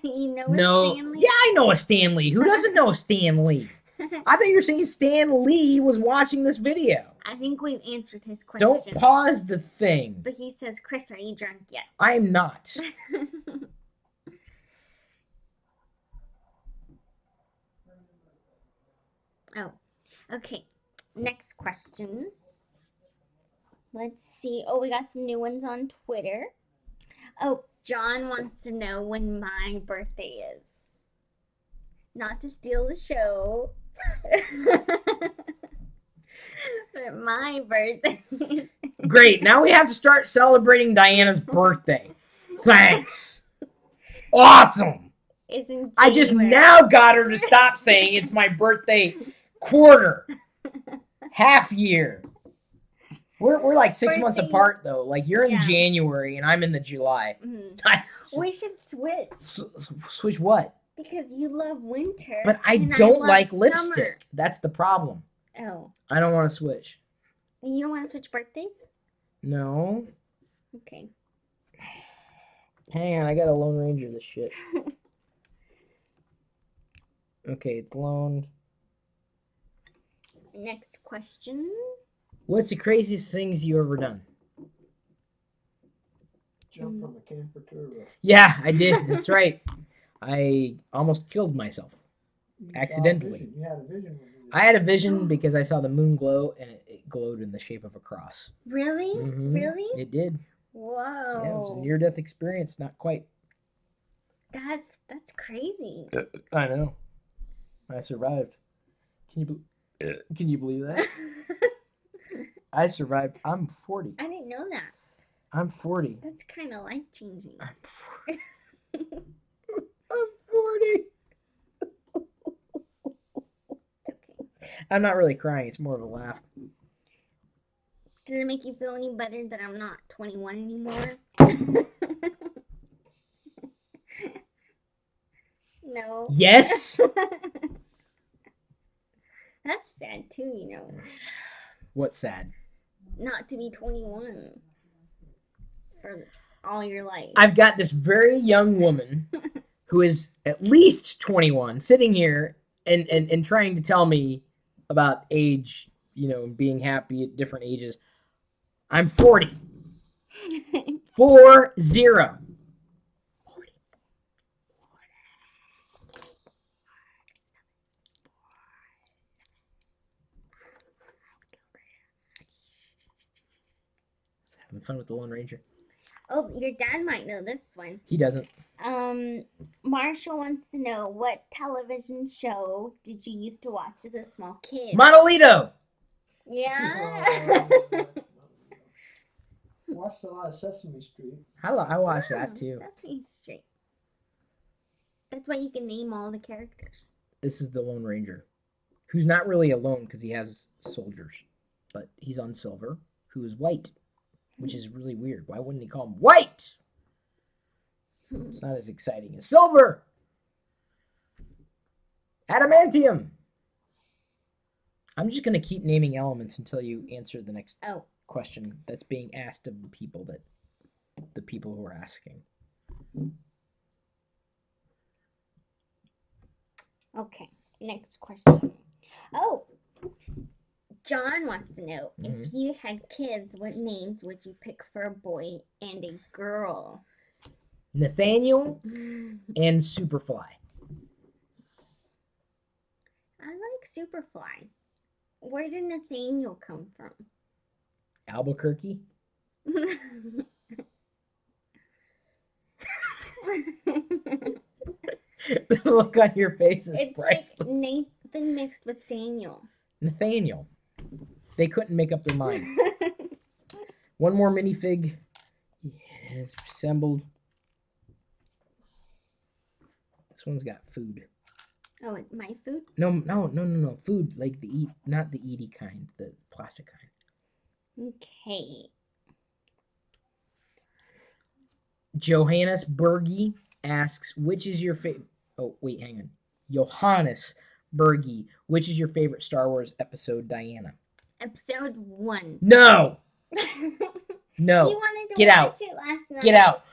You know No. Stanley? Yeah, I know a Stan Lee. Who doesn't know Stan Lee? I thought you were saying Stan Lee was watching this video. I think we've answered his question. Don't pause the thing. But he says, Chris, are you drunk yet? I'm not. Oh, okay. Next question. Let's see. Oh, we got some new ones on Twitter. Oh, John wants to know when my birthday is. Not to steal the show. But my birthday. Great. Now we have to start celebrating Diana's birthday. Thanks. Awesome. It's in I just January. now got her to stop saying it's my birthday quarter, half year. We're like 6 months Birthday- apart though. Like you're in Yeah. January and I'm in the July. Mhm. I- We should switch Switch what? because you love winter. But I and don't love like summer. lipstick. That's the problem. Oh, I don't want to switch. you don't want to switch birthdays? No. Okay. Hang on, I got a Lone Ranger this shit. Okay, it's loaned. Next question. What's the craziest things you ever done? Jump from a camper to a roof. Yeah, I did. That's right. I almost killed myself. You saw a Accidentally. vision. You had a vision when you did I had a vision because I saw the moon glow and it glowed in the shape of a cross. Really? Mhm. Really? It did. Whoa. Yeah, it was a near-death experience. Not quite. That's crazy. I know. I survived. Can you? Can you believe that? I survived. I'm 40. I didn't know that. I'm 40. That's kind of life changing. I'm 40. I'm 40. Okay. I'm not really crying. It's more of a laugh. Does it make you feel any better that I'm not 21 anymore? No. Yes. That's sad too, you know. What's sad? Not to be 21 for all your life. I've got this very young woman who is at least 21 sitting here and trying to tell me about age, you know, being happy at different ages. I'm 40. 40. Having fun with the Lone Ranger. Oh, your dad might know this one. He doesn't. Marshall wants to know, what television show did you used to watch as a small kid? Monolito. Yeah. Watched a lot of Sesame Street. I watched that too. Sesame Street. That's why you can name all the characters. This is the Lone Ranger, who's not really alone because he has soldiers, but he's on silver, who is white, which is really weird. Why wouldn't he call him white? It's not as exciting as silver. Adamantium. I'm just gonna keep naming elements until you answer the next question that's being asked of the people who are asking. Okay, next question. Oh, John wants to know, if you had kids, what names would you pick for a boy and a girl? Nathaniel and Superfly. I like Superfly. Where did Nathaniel come from? Albuquerque. The look on your face is priceless. Like Nathan mixed with Daniel. Nathaniel. They couldn't make up their mind. One more minifig is assembled. This one's got food. Oh, it's my food? No. Food, like not the Edie kind, the plastic kind. Okay. Johannes Bergie asks, which is your favorite... Oh, wait, hang on. Johannes Bergie, which is your favorite Star Wars episode, Diana? Episode 1. No! No. You wanted to Get watch out. it last night. Get out.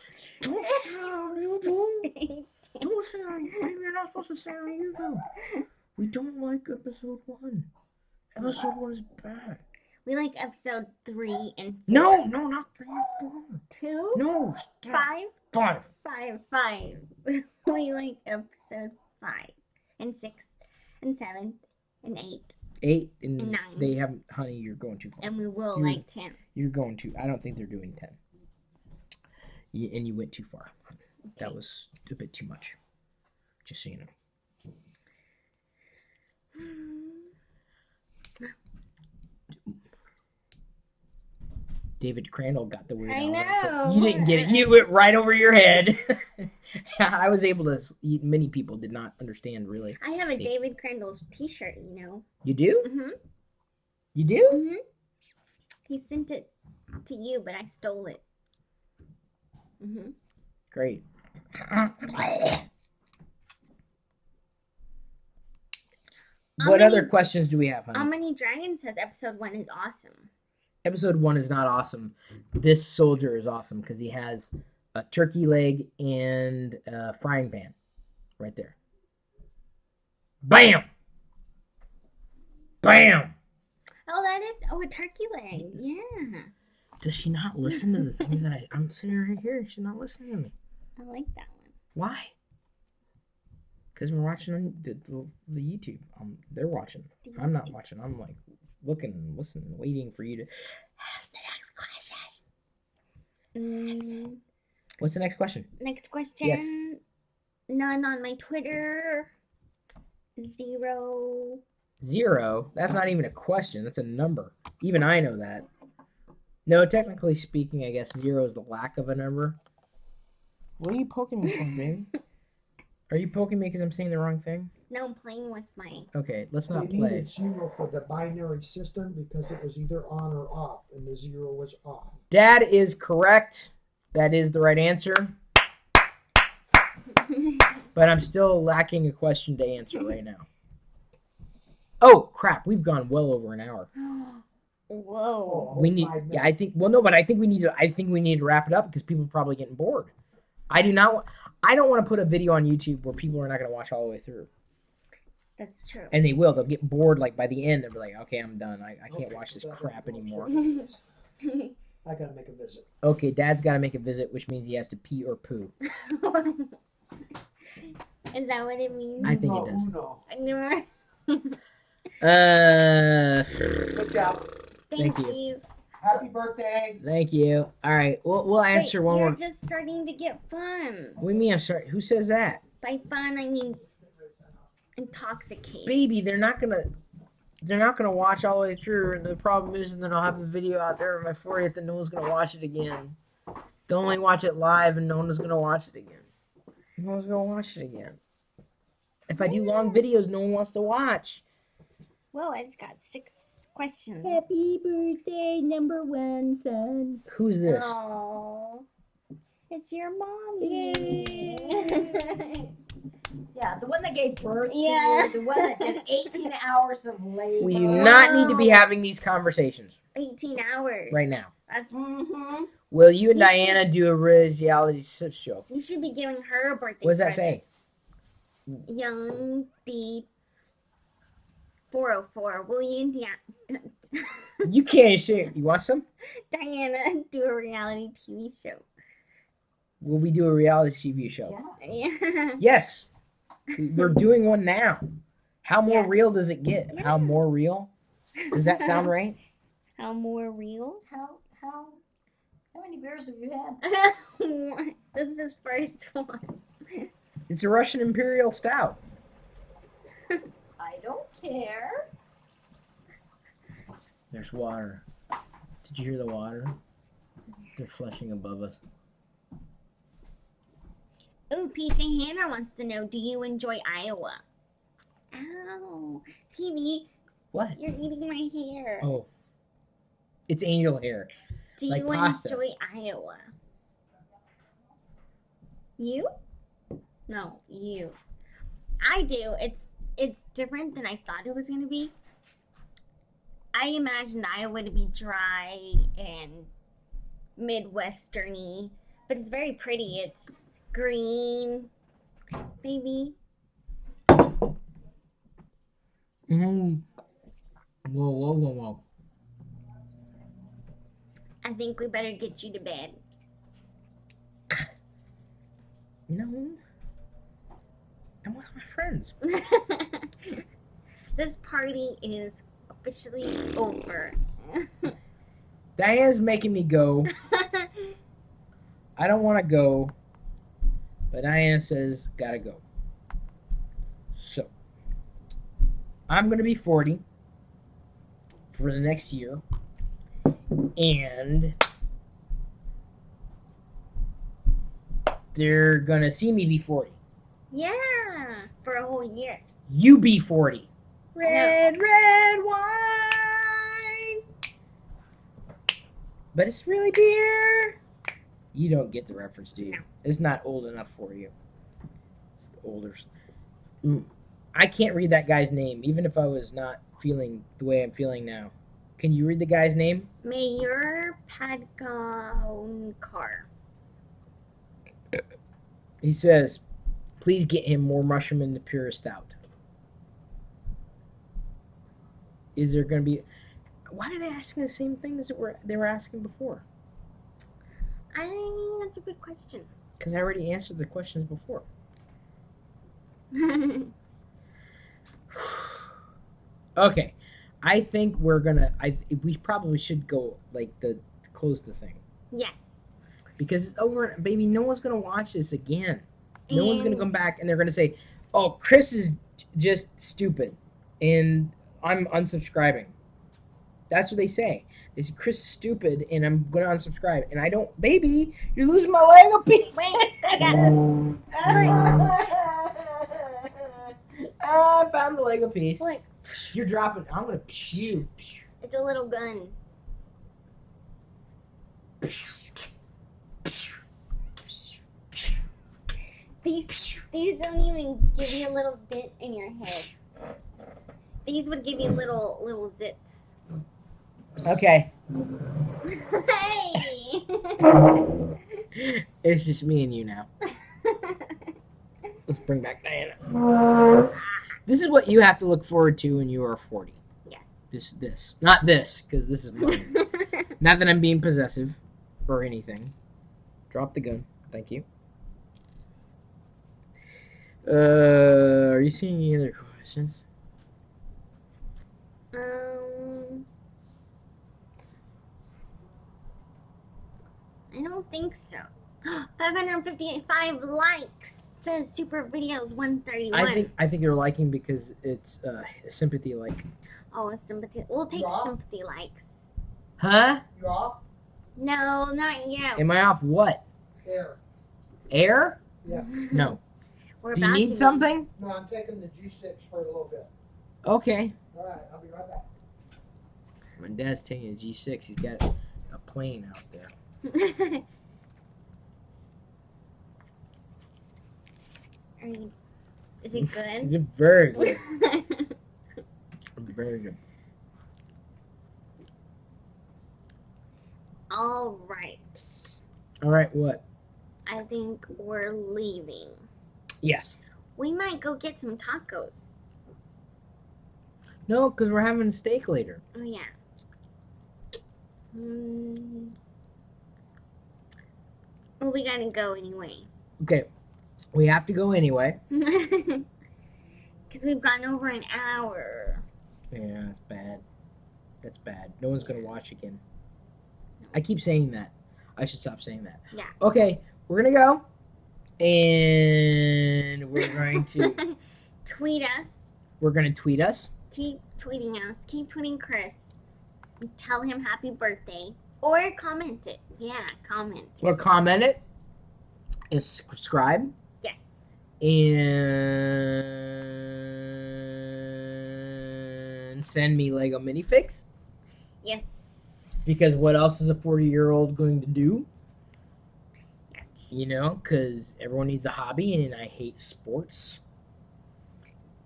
Don't You're not supposed to say on YouTube. We don't like episode 1. Episode 1 is bad. We like episode 3 and 4. No, not 3 and 4. 2? No, stop. 5? 5. 5. We like episode 5 and 6 and 7 and 8. 8 and 9. They haven't, honey, you're going too far. And we will like 10. You're going to, I don't think they're doing 10. And you went too far. Okay. That was a bit too much. Just so you know. David Crandall got the weird I Al know. reference. You didn't get it. You went right over your head. I was able to. Many people did not understand really. I have a David Crandall's T-shirt, you know. You do? Mhm. You do? Mhm. He sent it to you, but I stole it. Mhm. Great. What other questions do we have, honey? How Many Dragons says episode 1 is awesome. Episode 1 is not awesome. This soldier is awesome because he has a turkey leg and a frying pan right there. Bam! Bam! Oh, that is... Oh, a turkey leg. Yeah. Does she not listen to the things that I'm sitting right here? She's not listening to me. I like that one. Why? Because we're watching on the YouTube. They're watching. I'm not watching. I'm like looking, listening, waiting for you to ask the next question. What's the next question? Next question. Yes. None on my Twitter. 0. 0? That's not even a question. That's a number. Even I know that. No, technically speaking, I guess 0 is the lack of a number. What are you poking me for, baby? Are you poking me because I'm saying the wrong thing? No, I'm playing with my. Okay, let's not They play. needed 0 for the binary system because it was either on or off, and the 0 was off. Dad is correct. That is the right answer. But I'm still lacking a question to answer right now. Oh crap! We've gone well over an hour. Whoa. We need. Yeah, I think. Well, no, but I think we need to. I think we need to wrap it up because people are probably getting bored. I do not. I don't want to put a video on YouTube where people are not going to watch all the way through. That's true. And they will. They'll get bored. Like by the end, they'll be like, "Okay, I'm done. I can't Okay, watch this so that crap was- anymore." I gotta make a visit. Okay, Dad's got to make a visit, which means he has to pee or poo. Is that what it means? I think it Uno. does. No. Good job. Thank Thank you. you. Happy birthday. Thank you. All right, we'll answer Wait, one you're more. just starting to get fun. What do you mean? I'm sorry. Who says that? By fun, I mean intoxicated. Baby, they're not gonna watch all the way through, and the problem is that I'll have a video out there on my 40th and no one's gonna watch it again. They'll only watch it live and no one's gonna watch it again. No one's gonna watch it again. If I do long videos, no one wants to watch. Whoa, I just got 6 questions. Happy birthday, number 1 son. Who's this? Oh, it's your mommy. Yeah, the one that gave birth Yeah. to you, the one that did 18 hours of labor. We do not need to be having these conversations 18 hours. right now. Mm-hmm. Will you and You Diana do a reality show? You should be giving her a birthday. What does that present. say? Young D 404. Will you and You can't share. You want some? Diana do a reality TV show? Will we do a reality TV show? Yeah. Yeah. Yes. We're doing one now. How more Yeah. real does it get? Yeah. How more real? Does that sound right? How more real? How many beers have you had? This is his first one. It's a Russian Imperial Stout. I don't care. There's water. Did you hear the water? They're flushing above us. Oh, PJ Hannah wants to know, do you enjoy Iowa? Ow. PB, What? you're eating my hair. Oh. It's angel hair. do like you pasta. enjoy Iowa? You? No, you. I do. It's different than I thought it was going to be. I imagined Iowa to be dry and Midwesterny, but it's very pretty. It's green, baby. Mm-hmm. Whoa. I think we better get you to bed. No. I'm with my friends. This party is officially over. Diana's making me go. I don't want to go. But Diana says, gotta go. So, I'm going to be 40 for the next year. And they're going to see me be 40. Yeah, for a whole year. You be 40. Red wine. But it's really beer. You don't get the reference, do you? No. It's not old enough for you. It's the older. I can't read that guy's name, even if I was not feeling the way I'm feeling now. Can you read the guy's name? Mayor Padgaonkar. He says, please get him more mushroom in the pure stout. Is there going to be... Why are they asking the same things that they were asking before? I think that's a good question. Because I already answered the questions before. Okay. I think we're going to... We probably should go, close the thing. Yes. Because it's over... Baby, no one's going to watch this again. No one's going to And- come back and they're going to say, oh, Chris is just stupid. And I'm unsubscribing. That's what they say. They say Chris is stupid, and I'm gonna unsubscribe. And I don't. Baby, you're losing my Lego piece. Wait, I got it. I found the Lego piece. Look, You're dropping. I'm gonna you. it's a little gun. These don't even give you a little dent in your head. These would give you little zits. Okay. Hey! It's just me and you now. Let's bring back Diana. This is what you have to look forward to when you are 40. Yes. This. Not this, because this is mine. Not that I'm being possessive or anything. Drop the gun. Thank you. Are you seeing any other questions? I don't think so. 555 likes. Says Super Videos 131. I think you're liking because it's sympathy like. Oh, a sympathy. We'll take Yeah. sympathy likes. Huh? You off? No, not yet. Am I off what? Air. Air? Yeah. No. We're Do you about need to something? No, I'm taking the G6 for a little bit. Okay. All right, I'll be right back. My dad's taking a G6. He's got a plane out there. be. Is it good? You're very good. Very good. All right. All right, what? I think we're leaving. Yes. We might go get some tacos. No, because we're having steak later. Oh, yeah. Well, we gotta go anyway. Okay. We have to go anyway. Because we've gone over an hour. Yeah, that's bad. That's bad. No one's going to watch again. I keep saying that. I should stop saying that. Yeah. Okay, we're going to go. And we're going to... Tweet us. We're going to tweet us. Keep tweeting us. Keep tweeting Chris. And tell him happy birthday. Or comment it. Yeah, comment. Or comment it. And subscribe. Yes. And send me Lego minifigs. Yes. Because what else is a 40-year-old going to do? Yes. You know, because everyone needs a hobby, and I hate sports.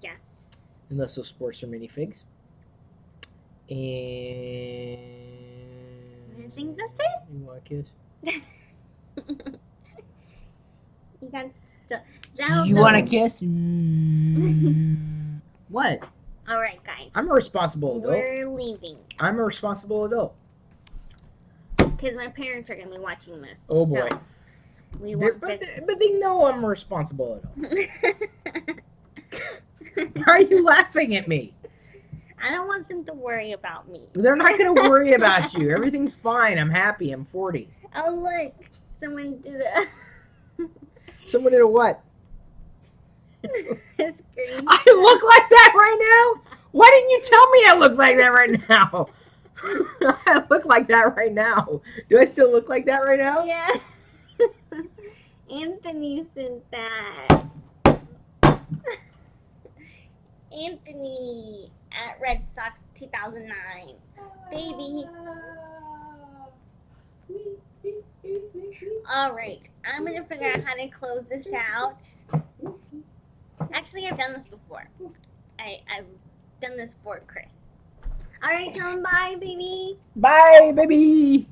Yes. Unless those sports are minifigs. And... I think that's it. You want a kiss? You got stuff. You want a kiss? What? All right, guys. I'm a responsible adult. We're leaving I'm a responsible adult. because my parents are gonna be watching this. Oh boy. So we want this. But they know I'm a responsible adult. Why are you laughing at me? I don't want them to worry about me. They're not going to worry about you. Everything's fine. I'm happy. I'm 40. Oh look, someone did a Someone did a what? screen. I look like that right now? Why didn't you tell me I look like that right now? I look like that right now. Do I still look like that right now? Yeah. Anthony sent that. Anthony at Red Sox 2009. Baby. Alright, I'm gonna figure out how to close this out. Actually, I've done this before. I've done this for Chris. Alright, tell him bye, baby. Bye, baby.